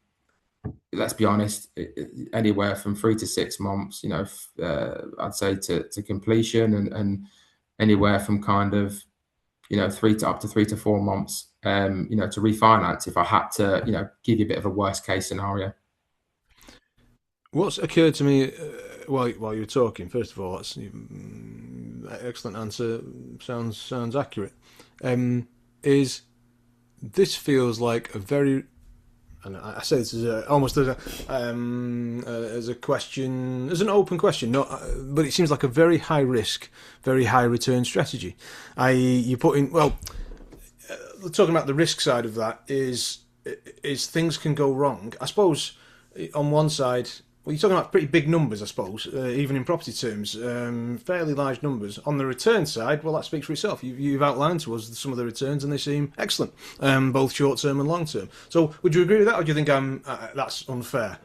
let's be honest, anywhere from 3 to 6 months, I'd say to completion, and anywhere from kind of, 3 to 4 months, to refinance if I had to, give you a bit of a worst case scenario. What's occurred to me while you were talking, first of all, that's excellent answer. Sounds accurate. Is this feels like a very, and I say this as almost as a question, as an open question, but it seems like a very high risk, very high return strategy. You put in, well, talking about the risk side of that is things can go wrong. I suppose on one side, well, you're talking about pretty big numbers, I suppose, even in property terms, fairly large numbers. On the return side, well, that speaks for itself. You've outlined to us some of the returns, and they seem excellent, both short term and long term. So, would you agree with that, or do you think that's unfair?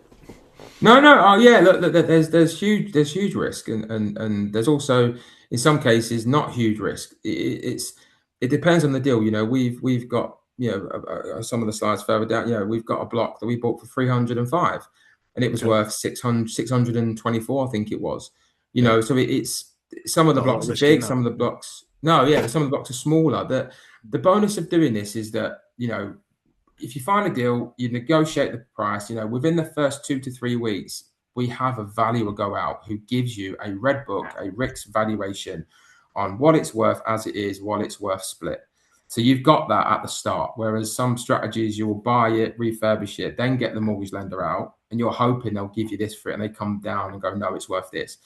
No, yeah. Look, there's huge risk, and there's also in some cases not huge risk. It depends on the deal. We've got some of the slides further down. We've got a block that we bought for 305. And it was worth 624, I think it was. So it's some of the blocks are big, some of the blocks. No, yeah, some of the blocks are smaller. The bonus of doing this is that, if you find a deal, you negotiate the price. Within the first 2 to 3 weeks, we have a valuer go out who gives you a red book, a RICS valuation on what it's worth as it is, what it's worth split. So you've got that at the start, whereas some strategies, you'll buy it, refurbish it, then get the mortgage lender out, and you're hoping they'll give you this for it, and they come down and go, no, it's worth this.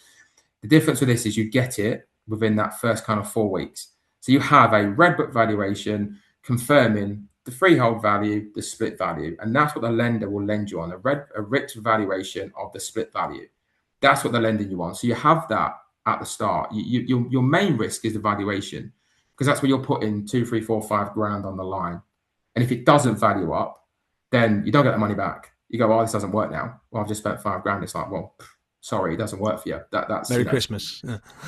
The difference with this is you get it within that first kind of 4 weeks. So you have a red book valuation confirming the freehold value, the split value, and that's what the lender will lend you on, a RICS valuation of the split value. That's what they're lending you on. So you have that at the start. Your main risk is the valuation, because that's where you're putting 2, 3, 4, 5 grand on the line. And if it doesn't value up, then you don't get the money back. You go, oh, this doesn't work now. Well, I've just spent 5 grand. It's like, well, sorry, it doesn't work for you. That's Merry Christmas.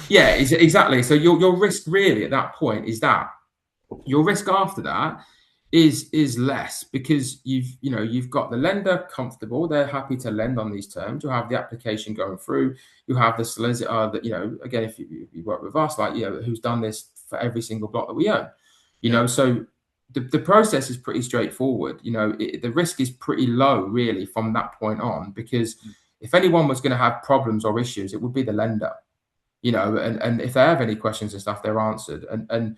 Yeah, exactly. So your risk really at that point is that. Your risk after that is less, because you've got the lender comfortable. They're happy to lend on these terms. You'll have the application going through. You have the solicitor that, again, if you work with us, like, who's done this for every single block that we own, so the process is pretty straightforward. The risk is pretty low really from that point on, because if anyone was going to have problems or issues, it would be the lender, and if they have any questions and stuff, they're answered. And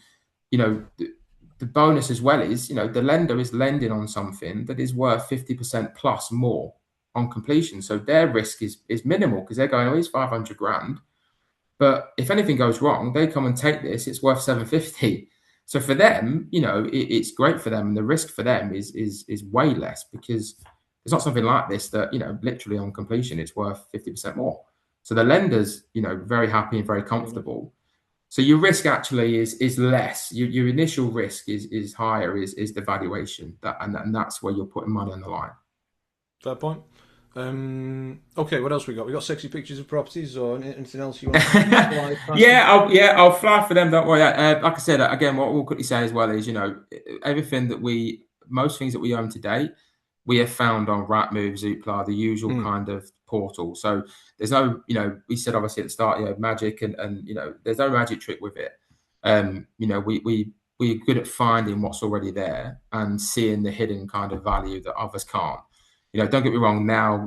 the bonus as well is, the lender is lending on something that is worth 50% plus more on completion. So their risk is minimal, because they're going, oh, it's 500 grand. But if anything goes wrong, they come and take this, it's worth 750. So for them, it's great for them. And the risk for them is way less, because it's not something like this that, literally on completion, it's worth 50% more. So the lender's, very happy and very comfortable. So your risk actually is less. Your initial risk is higher, is the valuation, and that's where you're putting money on the line. Fair point. Okay, what else we got? We got sexy pictures of properties, or anything else you want to fly? I'll fly for them. Don't worry. Like I said, again, what we'll quickly say as well is, everything that most things that we own today, we have found on Rightmove, Zoopla, the usual kind of portal. So there's no, we said obviously at the start, magic, and there's no magic trick with it. We're good at finding what's already there and seeing the hidden kind of value that others can't. don't get me wrong. Now,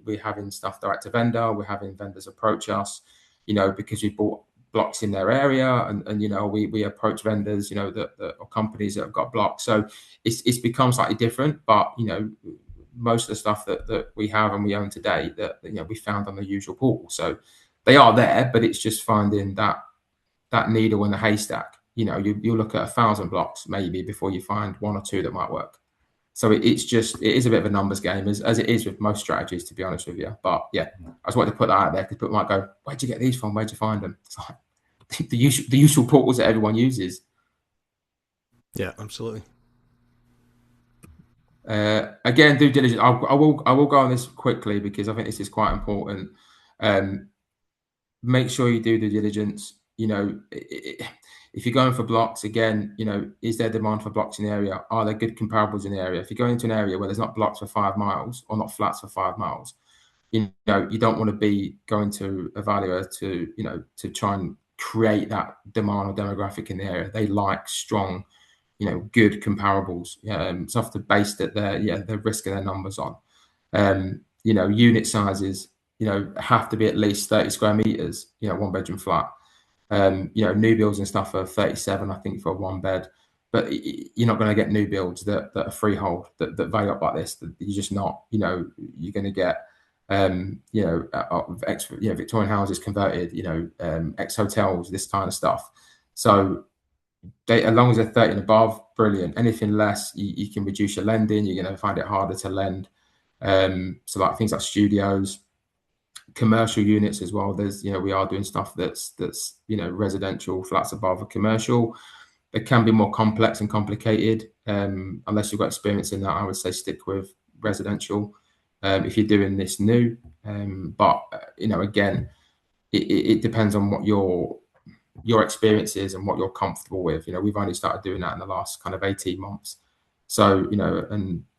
we're having stuff direct to vendor. We're having vendors approach us, because we bought blocks in their area, and we approach vendors, or companies that have got blocks. So it's become slightly different, but most of the stuff that we have and we own today that we found on the usual portal. So they are there, but it's just finding that needle in the haystack. You look at 1,000 blocks maybe before you find one or two that might work. So it is a bit of a numbers game, as it is with most strategies, to be honest with you. But yeah, I just wanted to put that out there because people might go, "Where'd you get these from? Where'd you find them?" It's like the usual portals that everyone uses. Yeah, absolutely. Again, due diligence. I will go on this quickly because I think this is quite important. Make sure you do due diligence. If you're going for blocks, again, is there demand for blocks in the area? Are there good comparables in the area? If you're going into an area where there's not blocks for 5 miles or not flats for 5 miles, you don't want to be going to a valuer to try and create that demand or demographic in the area. They like strong, good comparables, stuff to base their risk and their numbers on. Unit sizes, have to be at least 30 square meters, 1-bedroom flat. New builds and stuff are 37, I think, for a 1-bed. But you're not going to get new builds that are freehold that value up like this. You're just not. You're going to get Victorian houses converted, ex hotels, this kind of stuff. So as long as they're 30 and above, brilliant. Anything less, you can reduce your lending. You're going to find it harder to lend. So like things like studios, commercial units as well. There's, we are doing stuff that's residential flats above a commercial. It can be more complex and complicated. Unless you've got experience in that, I would say stick with residential if you're doing this new. But again, it depends on what your experience is and what you're comfortable with. We've only started doing that in the last kind of 18 months. So,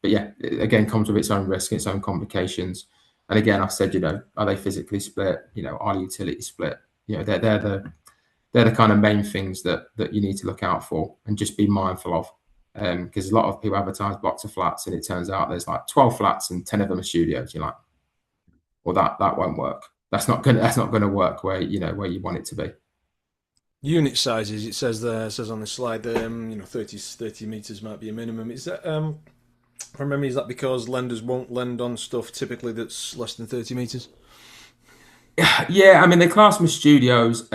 but yeah, it again comes with its own risk, its own complications. And again, I've said, are they physically split? Are the utilities split? They're the kind of main things that you need to look out for and just be mindful of. Because a lot of people advertise blocks of flats and it turns out there's like 12 flats and 10 of them are studios. You're like, well, that won't work. That's not gonna work where you want it to be. Unit sizes, it says on the slide, 30 meters might be a minimum. Is that from memory? Is that because lenders won't lend on stuff typically that's less than 30 meters? Yeah, I mean they class them as studios.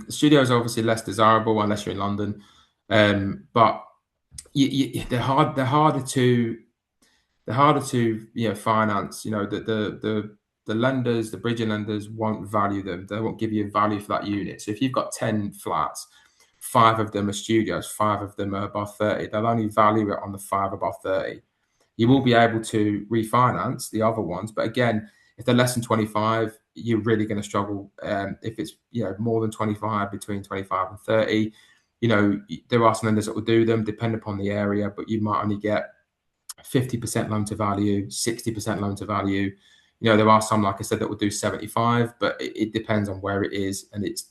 Studios are obviously less desirable unless you're in London, but they're harder to finance. The lenders, the bridging lenders won't value them. They won't give you a value for that unit. So if you've got 10 flats, 5 of them are studios, 5 of them are above 30. They'll only value it on the 5 above 30. You will be able to refinance the other ones, but again, if they're less than 25, you're really going to struggle. If it's more than 25, between 25 and 30, there are some lenders that will do them, depending upon the area, but you might only get 50% loan to value, 60% loan to value. There are some, like I said, that will do 75, but it depends on where it is. And it's,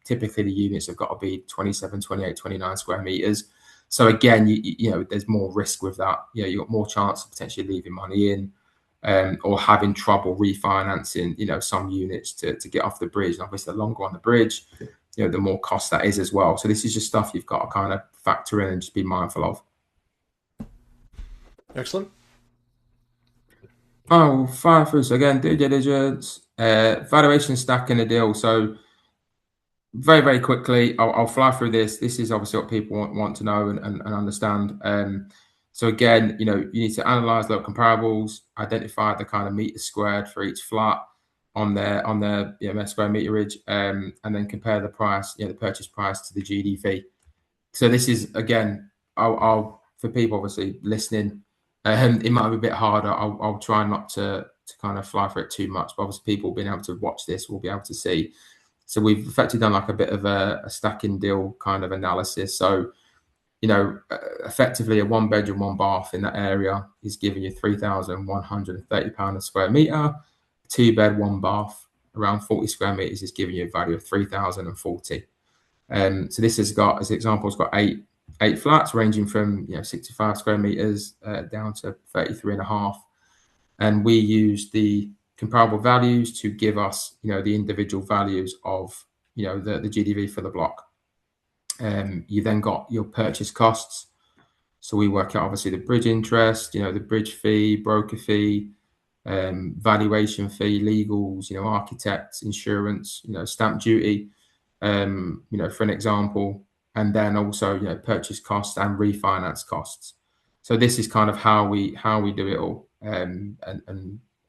typically the units have got to be 27, 28, 29 square meters. So again, there's more risk with that. You've got more chance of potentially leaving money in or having trouble refinancing, some units to get off the bridge. And obviously, the longer on the bridge, the more cost that is as well. So this is just stuff you've got to kind of factor in and just be mindful of. Excellent. Oh, fire through. So again, due diligence, valuation stack in the deal. So very, very quickly, I'll fly through this. This is obviously what people want to know and understand. So again, you need to analyze local comparables, identify the kind of meters squared for each flat on their square meterage, and then compare the price, the purchase price to the GDV. So this is again, I'll for people obviously listening. It might be a bit harder. I'll try not to kind of fly for it too much, but obviously people being able to watch this will be able to see. So we've effectively done like a bit of a stacking deal kind of analysis. So, effectively a 1-bedroom, 1-bath in that area is giving you £3,130 a square meter. 2-bed, 1-bath, around 40 square meters is giving you a value of 3,040. So this has got, as an example, it's got eight flats ranging from 65 square meters down to 33 and a half. and we use the comparable values to give us, the individual values of, the GDV for the block. You then got your purchase costs. So we work out obviously the bridge interest, the bridge fee, broker fee, valuation fee, legals, architects, insurance, stamp duty, for an example, and then also, purchase costs and refinance costs. So this is kind of how we do it all. And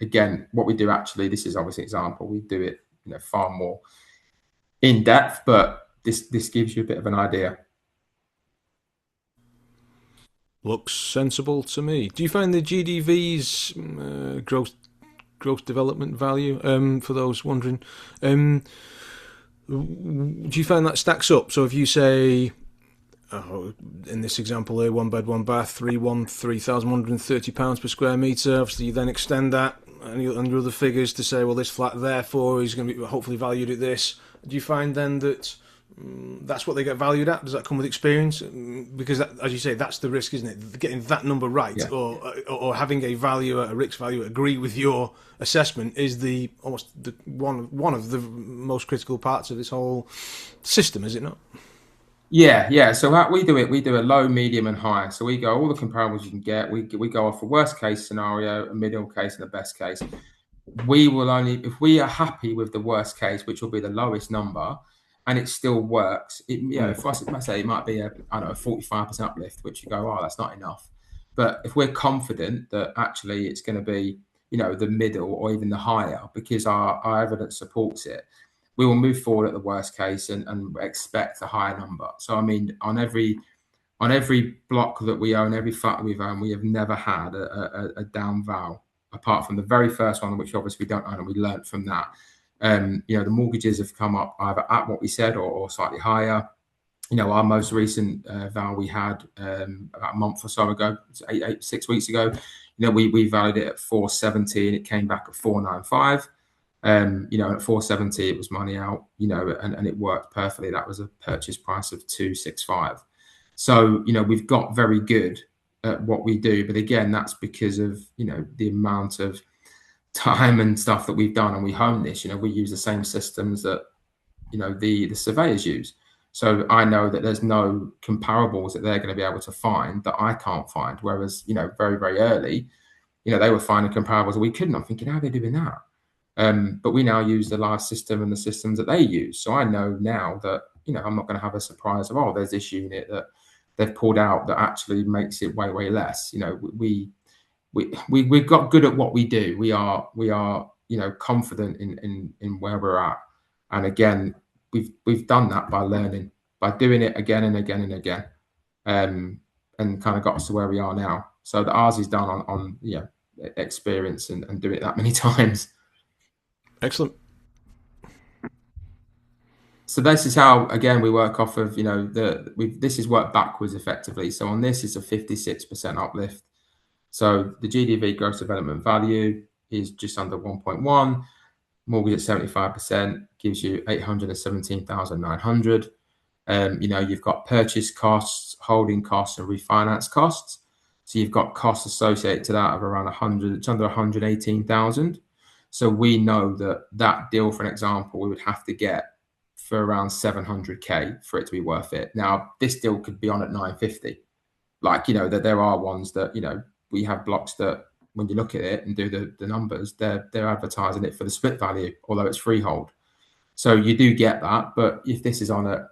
again, what we do actually, this is obviously an example. We do it, far more in depth, but this gives you a bit of an idea. Looks sensible to me. Do you find the GDV's gross development value, for those wondering, do you find that stacks up? So if you say, in this example here, one bed, one bath, £3,130 per square metre, obviously you then extend that and your other figures to say, well, this flat therefore is going to be hopefully valued at this. Do you find then that that's what they get valued at? Does that come with experience? Because that, as you say, that's the risk, isn't it? Getting that number right, yeah. or having a valuer, a RICS valuer, agree with your assessment is one of the most critical parts of this whole system, is it not? Yeah. So how we do it, we do a low, medium, and high. So we go all the comparables you can get. We go off a worst case scenario, a middle case, and a best case. We will only, if we are happy with the worst case, which will be the lowest number, and it still works. For us, let's say it might be a 45% uplift, which you go, oh, that's not enough. But if we're confident that actually it's going to be, the middle or even the higher, because our evidence supports it, we will move forward at the worst case and expect a higher number. So, I mean, on every block that we own, every flat that we've owned, we have never had a down val, apart from the very first one, which obviously we don't own, and we learnt from that. The mortgages have come up either at what we said or slightly higher. Our most recent val we had about a month or so ago, 6 weeks ago, we valued it at 470 and it came back at 495. At 470 it was money out, and it worked perfectly. That was a purchase price of 265. So, we've got very good at what we do, but again, that's because of, the amount of time and stuff that we've done, and we hone this. We use the same systems that, the surveyors use. So I know that there's no comparables that they're going to be able to find that I can't find. Whereas, very, very early, they were finding comparables we couldn't. I'm thinking, how are they doing that? But we now use the large system and the systems that they use. So I know now that, I'm not going to have a surprise of, there's this unit that they've pulled out that actually makes it way, way less. We've got good at what we do. We are confident in where we're at. And again, we've done that by learning, by doing it again and again and again, and kind of got us to where we are now. So the ours is done on experience and doing it that many times. Excellent. So this is how, again, we work off of, this is worked backwards effectively. So on this, it's a 56% uplift. So the GDV, gross development value, is just under 1.1. Mortgage at 75% gives you 817,900. You've got purchase costs, holding costs, and refinance costs. So you've got costs associated to that of around 100. It's under 118,000. So we know that deal, for an example, we would have to get for around 700k for it to be worth it. Now, this deal could be on at 950. That there are ones that, we have blocks that when you look at it and do the numbers, they're advertising it for the split value, although it's freehold. So you do get that. But if this is on at,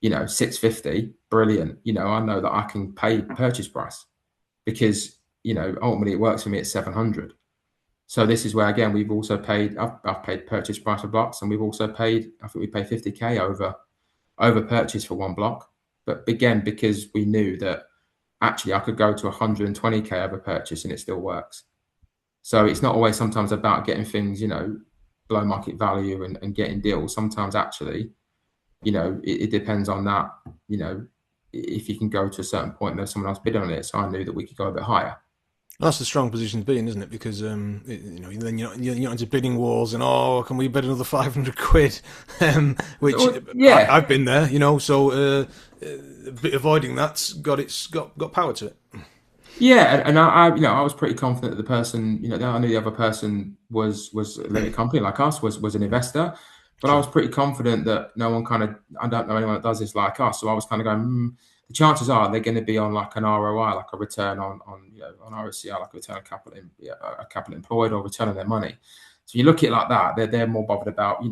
650, brilliant. I know that I can pay purchase price because, ultimately it works for me at 700. So this is where, again, we've also paid, I've paid purchase price for blocks, and we've also paid, I think we paid 50k over purchase for one block. But again, because we knew that actually I could go to 120k over purchase and it still works. So it's not always sometimes about getting things, below market value and getting deals. Sometimes actually, it depends on that, if you can go to a certain point and there's someone else bid on it. So I knew that we could go a bit higher. Well, that's the strong position to be in, isn't it? Because then you're not into bidding wars and can we bid another 500 quid? Which I've been there, so avoiding that's got power to it. Yeah, and I was pretty confident that the person, I knew the other person was a limited company like us, was an investor, but I Sure. was pretty confident that no one I don't know anyone that does this like us. So I was kind of going, the chances are they're going to be on like an ROI, like a return on ROCI, like a return on capital, a capital employed, or return on their money. So you look at it like that, they're more bothered about,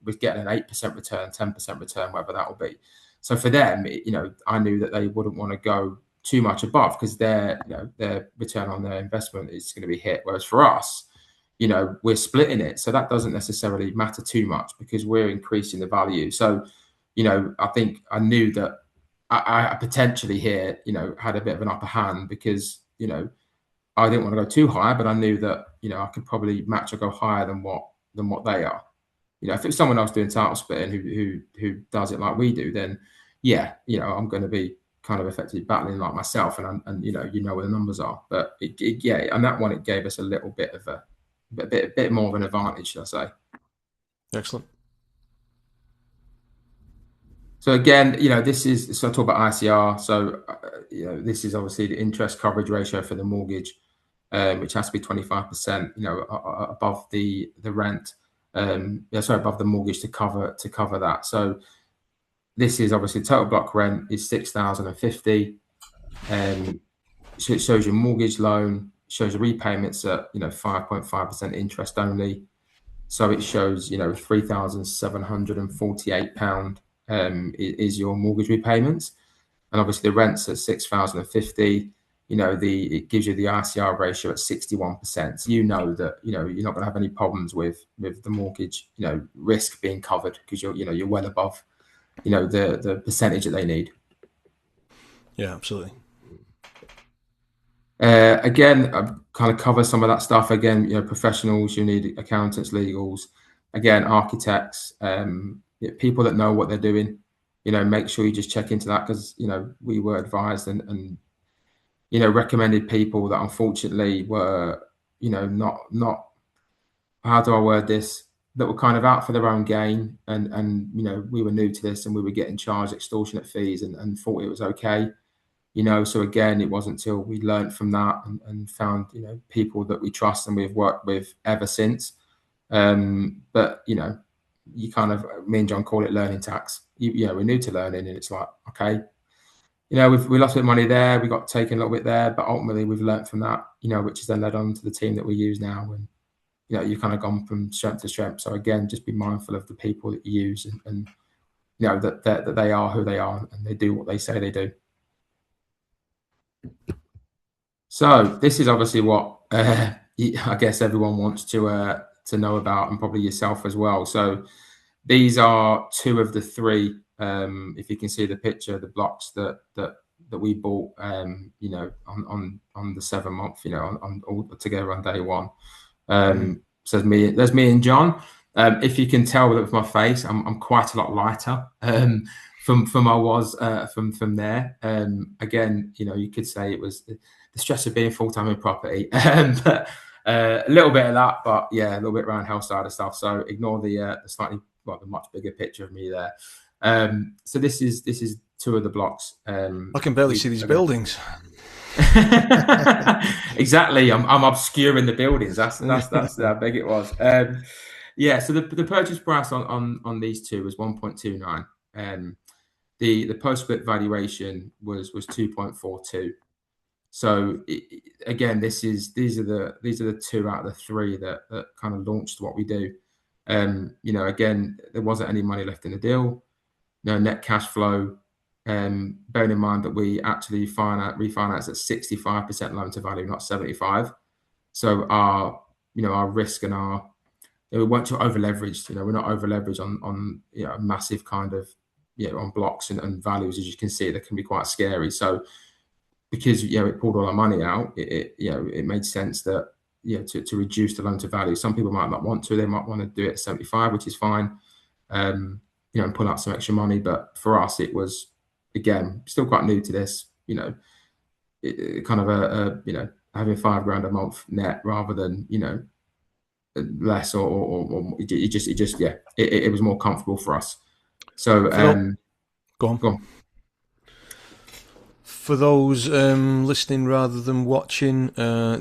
with getting an 8% return, 10% return, whatever that will be. So for them, I knew that they wouldn't want to go too much above, because their return on their investment is going to be hit. Whereas for us, we're splitting it, so that doesn't necessarily matter too much because we're increasing the value. So, I think I knew that I potentially here, had a bit of an upper hand because, I didn't want to go too high, but I knew that, I could probably match or go higher than what they are. If it's someone else doing title splitting who does it like we do, then yeah, I'm going to be kind of effectively battling like myself, and where the numbers are. But yeah, on that one, it gave us a little bit of a bit more of an advantage, should I say? Excellent. So again, so I talk about ICR. So this is obviously the interest coverage ratio for the mortgage, which has to be 25%, above the rent. Above the mortgage to cover that. So this is obviously total block rent is 6,050. So it shows your mortgage loan, shows your repayments at 5.5% interest only. So it shows £3,748 is your mortgage repayments, and obviously the rent's at 6,050. It gives you the ICR ratio at 61%. So that you're not going to have any problems with the mortgage risk being covered, because you're well above the percentage that they need. Yeah, absolutely. Again, I kind of cover some of that stuff. Again, professionals, you need accountants, legals, again, architects, people that know what they're doing. Make sure you just check into that, because we were advised and recommended people that unfortunately were not, how do I word this, that were kind of out for their own gain, and we were new to this, and we were getting charged extortionate fees, and thought it was okay. So again, it wasn't until we learned from that and found people that we trust and we've worked with ever since. But you kind of, me and John call it learning tax. We're new to learning, and it's like, okay, we lost a bit of money there, we got taken a little bit there, but ultimately we've learned from that, which has then led on to the team that we use now, and you've kind of gone from strength to strength. So again, just be mindful of the people that you use, and that they are who they are, and they do what they say they do. So this is obviously what I guess everyone wants to know about, and probably yourself as well. So these are two of the three. If you can see the picture, the blocks that we bought, on the 7 month, on all together on day one. So there's me and John. If you can tell with my face, I'm quite a lot lighter from I was from there. Again, you could say it was the stress of being full time in property, but a little bit of that, but yeah, a little bit around health side of stuff. So ignore the much bigger picture of me there. So this is two of the blocks. I can barely see these buildings. Exactly, I'm obscuring the buildings. That's how big it was. So the purchase price on these two was 1.29. The post split valuation was 2.42. So again, these are the two out of the three that kind of launched what we do. Again, there wasn't any money left in the deal, no net cash flow. Bearing in mind that we actually refinance at 65% loan to value, not 75. So our risk and we weren't too over leveraged. We're not over leveraged on massive kind of on blocks and values. As you can see, they can be quite scary. So because it pulled all our money out, it made sense that to reduce the loan to value. Some people might not want to; they might want to do it at 75, which is fine. And pull out some extra money. But for us, it was, again, still quite new to this. Kind of having £5,000 a month net rather than less, or it was more comfortable for us. So Go on. for those listening rather than watching,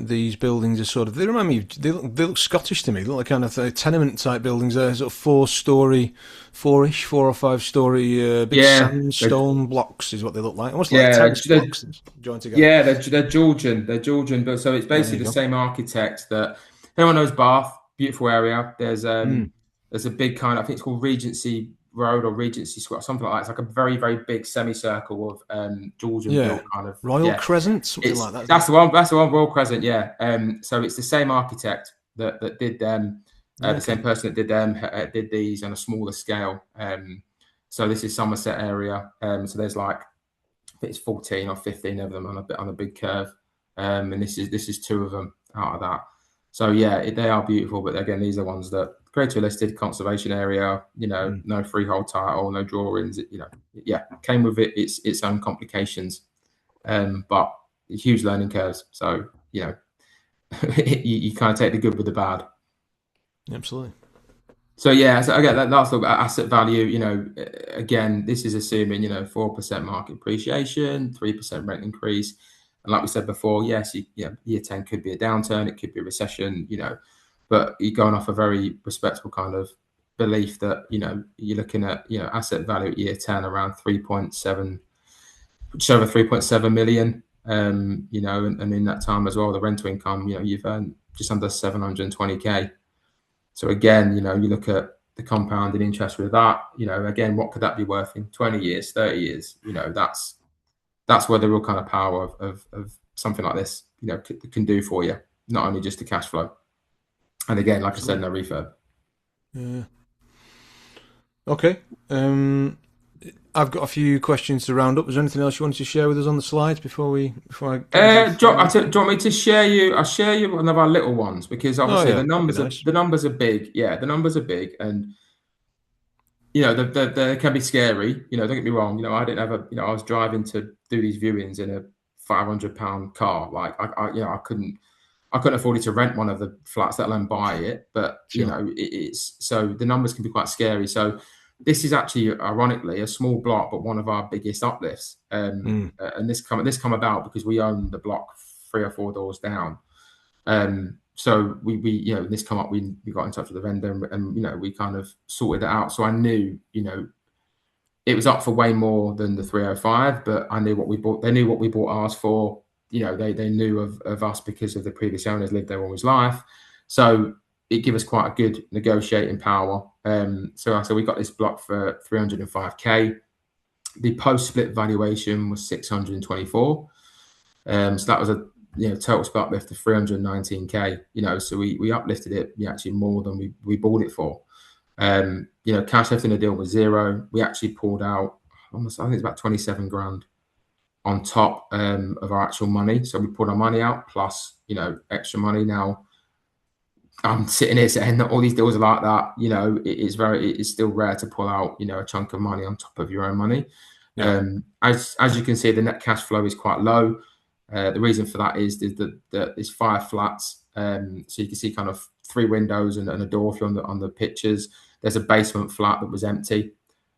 these buildings are sort of, they remind me, they look Scottish to me. They look like kind of tenement type buildings. They're sort of four or five story, big Yeah, sandstone blocks is what they look like. Almost like yeah, terrace blocks joined together. yeah, they're Georgian. They're Georgian, but so it's Yeah, there basically you the go. same architect that everyone knows. Bath, beautiful area. Mm. There's a big kind of, I think it's called Regency Road or Regency Square, something like that. It's like a very very big semicircle of Georgian Yeah. built kind of, Royal yeah. Crescent, something It's like that, isn't it? that's the one. That's the one. Royal Crescent. Yeah. So it's the same architect that did them. Yeah, The same okay. person that did them did these on a smaller scale. So this is Somerset area. So there's like, I think it's 14 or 15 of them on a big curve. And this is two of them out of that. So yeah, they are beautiful. But again, these are ones that Creator listed, conservation area. Mm. No freehold title, no drawings. Yeah, came with its own complications. But huge learning curves. So you kind of take the good with the bad. Absolutely. So yeah, so again, that's the asset value. Again, this is assuming 4% market appreciation, 3% rent increase, and like we said before, yes, year 10 could be a downturn, it could be a recession, but you're going off a very respectable kind of belief that you're looking at asset value at year 10 around 3.7, just over 3.7 million. And in that time as well, the rental income, you've earned just under 720K. So again, you look at the compounding interest with that, again, what could that be worth in 20 years, 30 years? That's where the real kind of power of something like this, can do for you, not only just the cash flow. And again, like I said, Absolutely. no refurb. Yeah. Okay. I've got a few questions to round up. Is there anything else you wanted to share with us on the slides before I get into the Do you, final? do you want me to share you? I'll share you one of our little ones because Oh obviously yeah, that'd be nice. the numbers are big. Yeah, the numbers are big, and they can be scary. Don't get me wrong. I didn't have I was driving to do these viewings in a £500 car. Like I couldn't afford it to rent one of the flats, let alone buy it. But Sure. it's so the numbers can be quite scary. So this is actually, ironically, a small block, but one of our biggest uplifts. Mm. And this come about because we own the block 3 or 4 doors down. So we this come up. We got in touch with the vendor, and we kind of sorted it out. So I knew it was up for way more than the 305, but I knew what we bought. They knew what we bought ours for. They knew of us because of the previous owners lived there all his life. So it gave us quite a good negotiating power. So we got this block for 305K. The post-split valuation was 624. So that was a total split uplift of 319K. So we uplifted it actually more than we bought it for. Cash left in the deal was zero. We actually pulled out almost, I think it's about 27 grand on top of our actual money. So we pulled our money out plus extra money. Now I'm sitting here saying that all these deals are like that. It's still rare to pull out a chunk of money on top of your own money. Yeah. As you can see, the net cash flow is quite low. The reason for that is that there's 5 flats. So you can see kind of 3 windows and a door if you're on the pictures. There's a basement flat that was empty.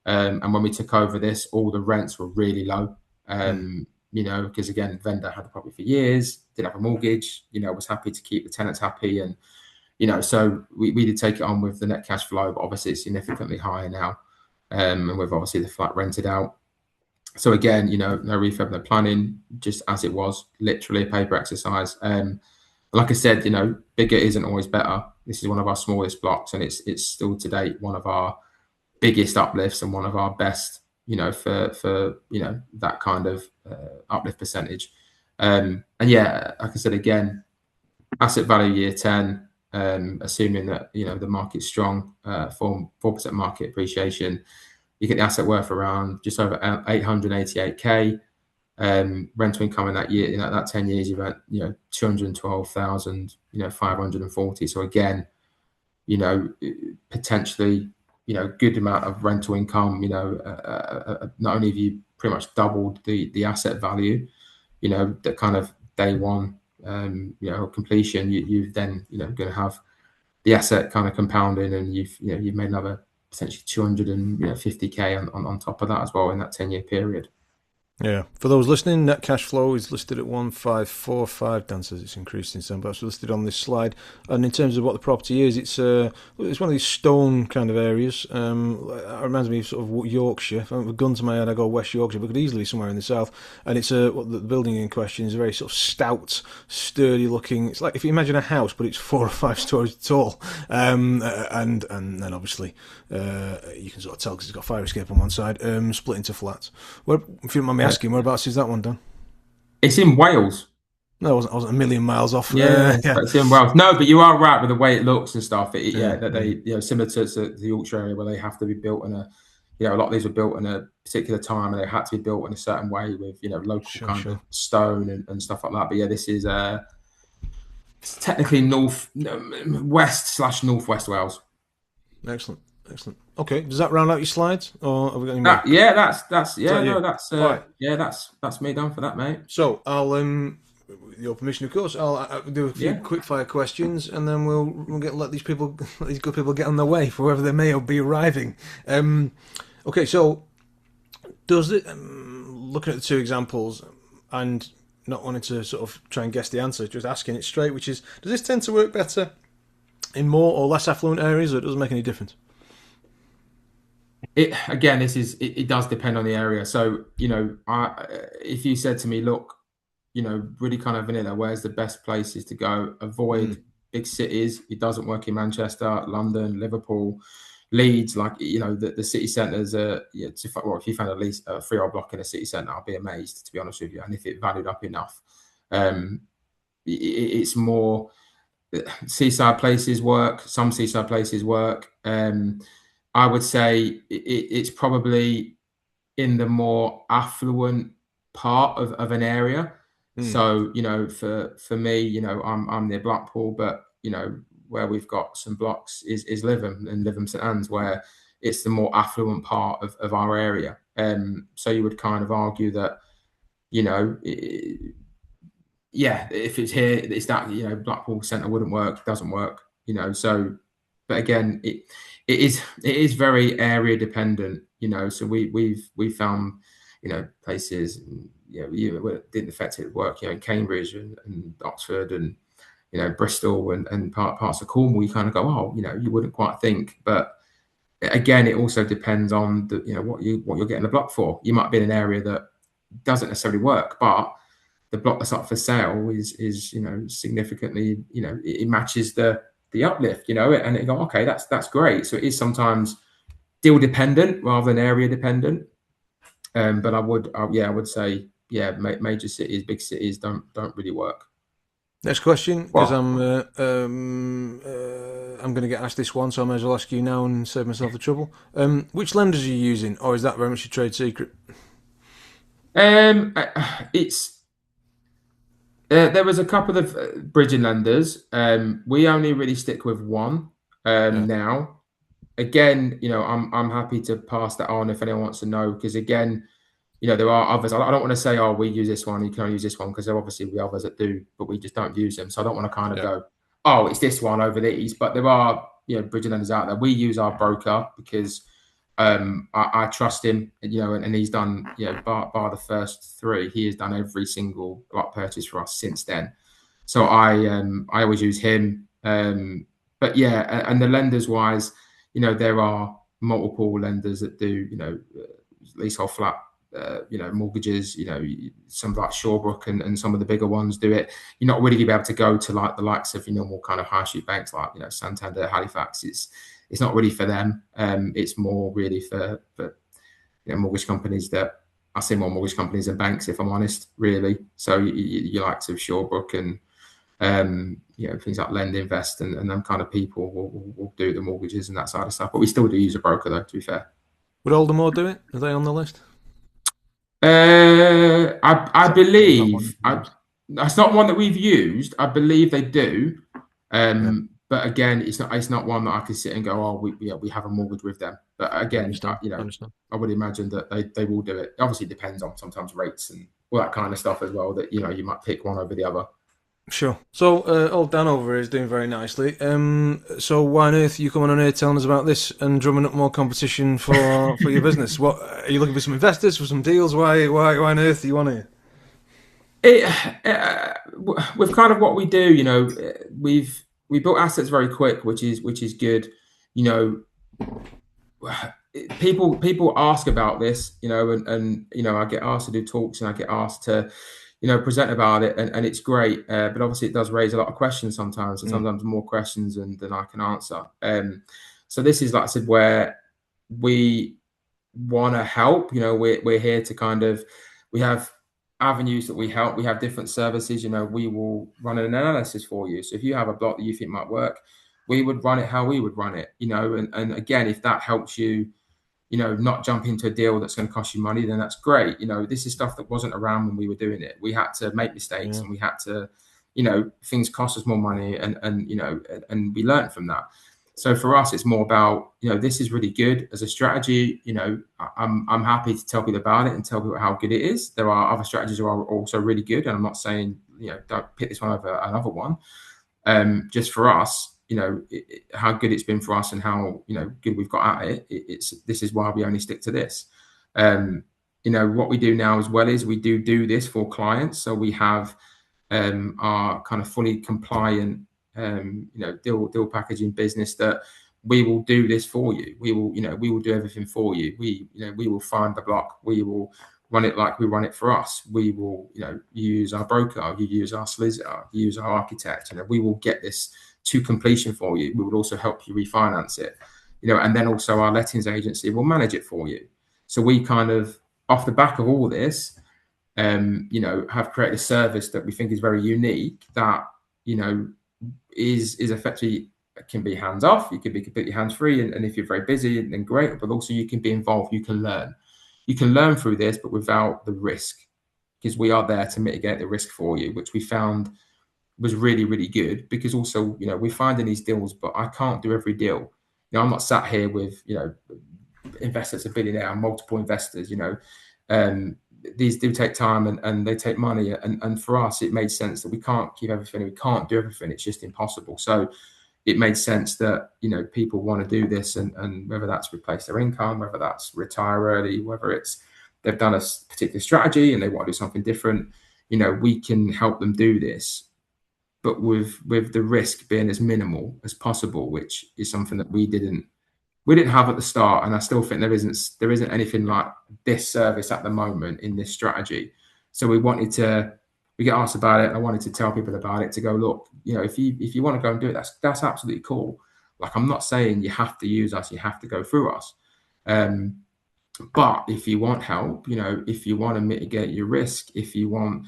And when we took over this, all the rents were really low. Because again, vendor had the property for years, didn't have a mortgage, was happy to keep the tenants happy. And, so we did take it on with the net cash flow, but obviously it's significantly higher now. And we've obviously the flat rented out. So again, no refurb, no planning, just as it was, literally a paper exercise. Like I said, bigger isn't always better. This is one of our smallest blocks, and it's still to date one of our biggest uplifts and one of our best, for that kind of uplift percentage. And yeah, like I said again, asset value year 10, assuming that the market's strong, 4% market appreciation. You get the asset worth around just over 888K. Rental income in that year, that 10 years, you've had 212,000, 540. So again, potentially, good amount of rental income. Not only have you pretty much doubled the asset value, that kind of day one, completion, you've then going to have the asset kind of compounding, and you've made another potentially 250K on top of that as well in that 10-year period. Yeah. For those listening, net cash flow is listed at 1545. Dan says it's increased in some, but it's listed on this slide. And in terms of what the property is, it's one of these stone kind of areas. It reminds me of sort of Yorkshire. If I have a gun to my head, I go West Yorkshire, but could easily be somewhere in the south. And it's the building in question is a very sort of stout, sturdy looking. It's like if you imagine a house, but it's 4 or 5 stories tall. And then obviously you can sort of tell because it's got fire escape on one side, split into flats. Well, if you don't mind me asking, whereabouts is that one done? It's in Wales. No, I wasn't a million miles off. Yeah, Yeah, it's in Wales. No, but you are right with the way it looks and stuff. yeah, That they, similar to the Yorkshire area where they have to be built in a, a lot of these were built in a particular time and they had to be built in a certain way with, local sure, kind of sure. stone and stuff like that. But yeah, this is it's technically north, west slash northwest Wales. Excellent, excellent. Okay, does that round out your slides, or have we got any more? That's Is that you? All right. That's me done for that, mate. So I'll, with your permission, of course, I'll do a few quick fire questions, and then we'll let these people, let these good people, get on their way for wherever they may be arriving. Okay, so does it? Looking at the two examples, and not wanting to sort of try and guess the answer, just asking it straight, which is, does this tend to work better in more or less affluent areas, or it doesn't make any difference? It again, it does depend on the area. So if you said to me, look, really kind of vanilla, where's the best places to go? Avoid big cities. It doesn't work in Manchester, London, Liverpool, Leeds. Like the city centres are. If you found at least a freehold block in a city centre, I'll be amazed, to be honest with you. And if it valued up enough, it's more seaside places work. Some seaside places work. I would say it's probably in the more affluent part of an area. So for me, I'm near Blackpool, but where we've got some blocks is Lytham and Lytham St Anne's, where it's the more affluent part of our area. So you would kind of argue that if it's here, it's that Blackpool Centre wouldn't work, doesn't work. So, but again, it is very area dependent. So we've found places didn't affect it work in Cambridge and Oxford and Bristol and parts of Cornwall. You kind of go, oh, you wouldn't quite think, but again, it also depends on the what you're getting the block for. You might be in an area that doesn't necessarily work, but the block that's up for sale is significantly it matches the uplift, and you go, okay, that's great. So it is sometimes deal dependent rather than area dependent. But I would say major cities, big cities don't really work. Next question, because I'm going to get asked this one, so I may as well ask you now and save myself the trouble. Which lenders are you using, or is that very much a trade secret? It's there was a couple of bridging lenders. We only really stick with one now. Again, I'm happy to pass that on if anyone wants to know, because again, there are others. I don't want to say, oh, we use this one, you can only use this one, because there obviously be others that do, but we just don't use them. So I don't want to kind of go, oh, it's this one over these. But there are bridging lenders out there. We use our broker because I trust him, and he's done, bar the first three, he has done every single block purchase for us since then. So I always use him. But yeah, and the lenders wise, there are multiple lenders that do, leasehold flat, mortgages, some like Shawbrook and some of the bigger ones do it. You're not really going to be able to go to like the likes of your normal kind of high street banks like, Santander, Halifax. It's not really for them. It's more really for mortgage companies that I see more mortgage companies than banks, if I'm honest, really. So you like to Shawbrook and things like Lend Invest and them kind of people will do the mortgages and that side of stuff. But we still do use a broker though, to be fair. Would Aldermore do it? Are they on the list? I believe that's not one that we've used. I believe they do. But again, it's not one that I can sit and go, oh, we have a mortgage with them. But again, I would imagine that they will do it. Obviously, it depends on sometimes rates and all that kind of stuff as well. That you might pick one over the other. Sure. So, old Dan over here is doing very nicely. So why on earth are you coming on here telling us about this and drumming up more competition for your business? What are you looking for? Some investors for some deals? Why on earth are you on here? It, with kind of what we do, we built assets very quick, which is good. You know, people ask about this, and I get asked to do talks and I get asked to, present about it, and it's great. But obviously, it does raise a lot of questions sometimes, and sometimes more questions than I can answer. So this is, like I said, where we want to help. We're here to kind of, we have avenues that we help. We have different services. We will run an analysis for you. So if you have a block that you think might work, we would run it how we would run it. And again, if that helps you, not jump into a deal that's going to cost you money, then that's great. This is stuff that wasn't around when we were doing it. We had to make mistakes, and we had to, things cost us more money, and we learned from that. So for us, it's more about, this is really good as a strategy. I'm happy to tell people about it and tell people how good it is. There are other strategies that are also really good, and I'm not saying, don't pick this one over another one. Just for us, how good it's been for us and how good we've got at it. This is why we only stick to this. What we do now as well is we do this for clients. So we have our kind of fully compliant deal packaging business that we will do this for you. We will do everything for you. We will find the block. We will run it like we run it for us. We will use our broker. You use our solicitor. You use our architect. We will get this to completion for you. We will also help you refinance it. And then also our lettings agency will manage it for you. So we kind of, off the back of all this, have created a service that we think is very unique, that is effectively, can be hands off, you can be completely hands free, and if you're very busy, then great, but also you can be involved, you can learn through this, but without the risk, because we are there to mitigate the risk for you, which we found was really, really good. Because also, we're finding these deals, but I can't do every deal. I'm not sat here with investors, a billionaire, multiple investors. These do take time, and they take money, and for us it made sense that we can't keep everything, we can't do everything, it's just impossible. So it made sense that people want to do this, and whether that's replace their income, whether that's retire early, whether it's they've done a particular strategy and they want to do something different, we can help them do this, but with the risk being as minimal as possible, which is something that we didn't have at the start. And I still think there isn't anything like this service at the moment in this strategy. So we get asked about it, and I wanted to tell people about it, to go, look, if you want to go and do it, that's absolutely cool. Like, I'm not saying you have to use us, you have to go through us. But if you want help, if you want to mitigate your risk, if you want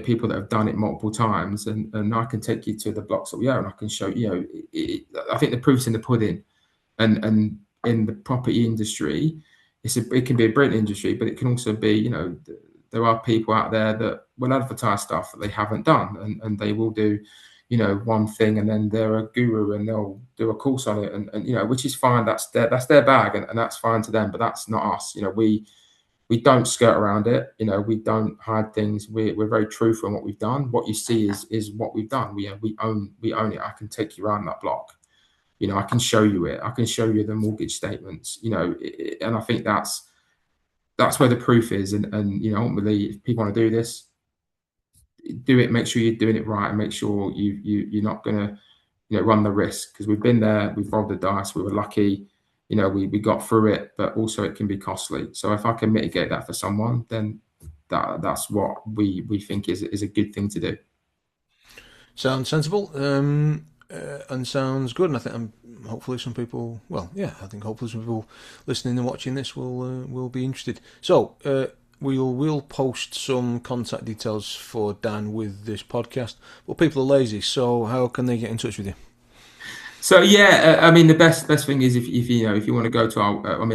people that have done it multiple times, and I can take you to the blocks that we own, I can show I think the proof's in the pudding. And in the property industry, it can be a brilliant industry, but it can also be, there are people out there that will advertise stuff that they haven't done, and they will do, one thing, and then they're a guru and they'll do a course on it, and which is fine. That's their bag, and that's fine to them, but that's not us. We don't skirt around it. We don't hide things. We're very truthful in what we've done. What you see is what we've done. We own it. I can take you around that block. I can show you it. I can show you the mortgage statements. And I think that's where the proof is. And ultimately, if people want to do this, do it. Make sure you're doing it right, and make sure you're not going to run the risk, because we've been there. We've rolled the dice. We were lucky. We got through it, but also it can be costly. So if I can mitigate that for someone, then that's what we think is a good thing to do. Sounds sensible, and sounds good. And I think hopefully some people, I think hopefully some people listening and watching this will be interested. So we'll post some contact details for Dan with this podcast. But people are lazy, so how can they get in touch with you? So the best thing is if you want to go to our, I'm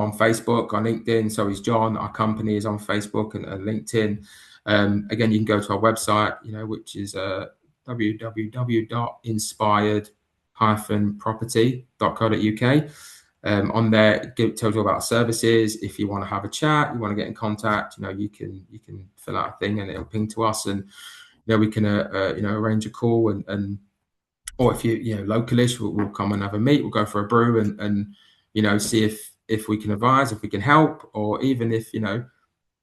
on Facebook, on LinkedIn. So is John. Our company is on Facebook and LinkedIn. Again, you can go to our website, which is www.inspired-property.co.uk. On there, it tells you about services. If you want to have a chat, you want to get in contact, you can fill out a thing and it'll ping to us, and we can arrange a call, and or if you localish, we'll come and have a meet. We'll go for a brew, and see if we can advise, if we can help, or even if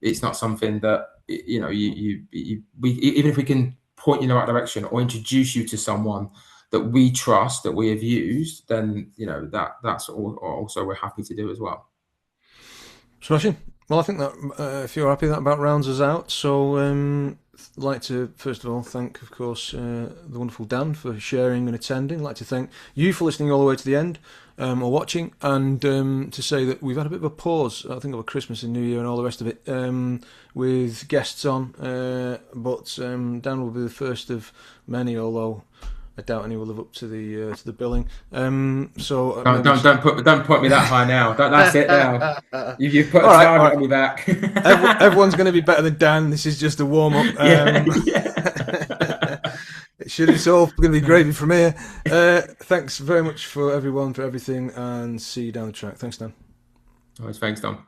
it's not something that even if we can point you in the right direction or introduce you to someone that we trust, that we have used, then that's also we're happy to do as well. Smashing. Well, I think that if you're happy, that about rounds us out. So I'd like to first of all thank, of course, the wonderful Dan for sharing and attending. I'd like to thank you for listening all the way to the end, or watching, and to say that we've had a bit of a pause, I think, over Christmas and New Year and all the rest of it, with guests on, but Dan will be the first of many, although I doubt any will live up to the billing. So don't put me that high now. That's it now. You've put a target on me back. Everyone's going to be better than Dan. This is just a warm up. It's all going to be gravy from here. Thanks very much for everyone for everything, and see you down the track. Thanks, Dan. Always, thanks, Tom.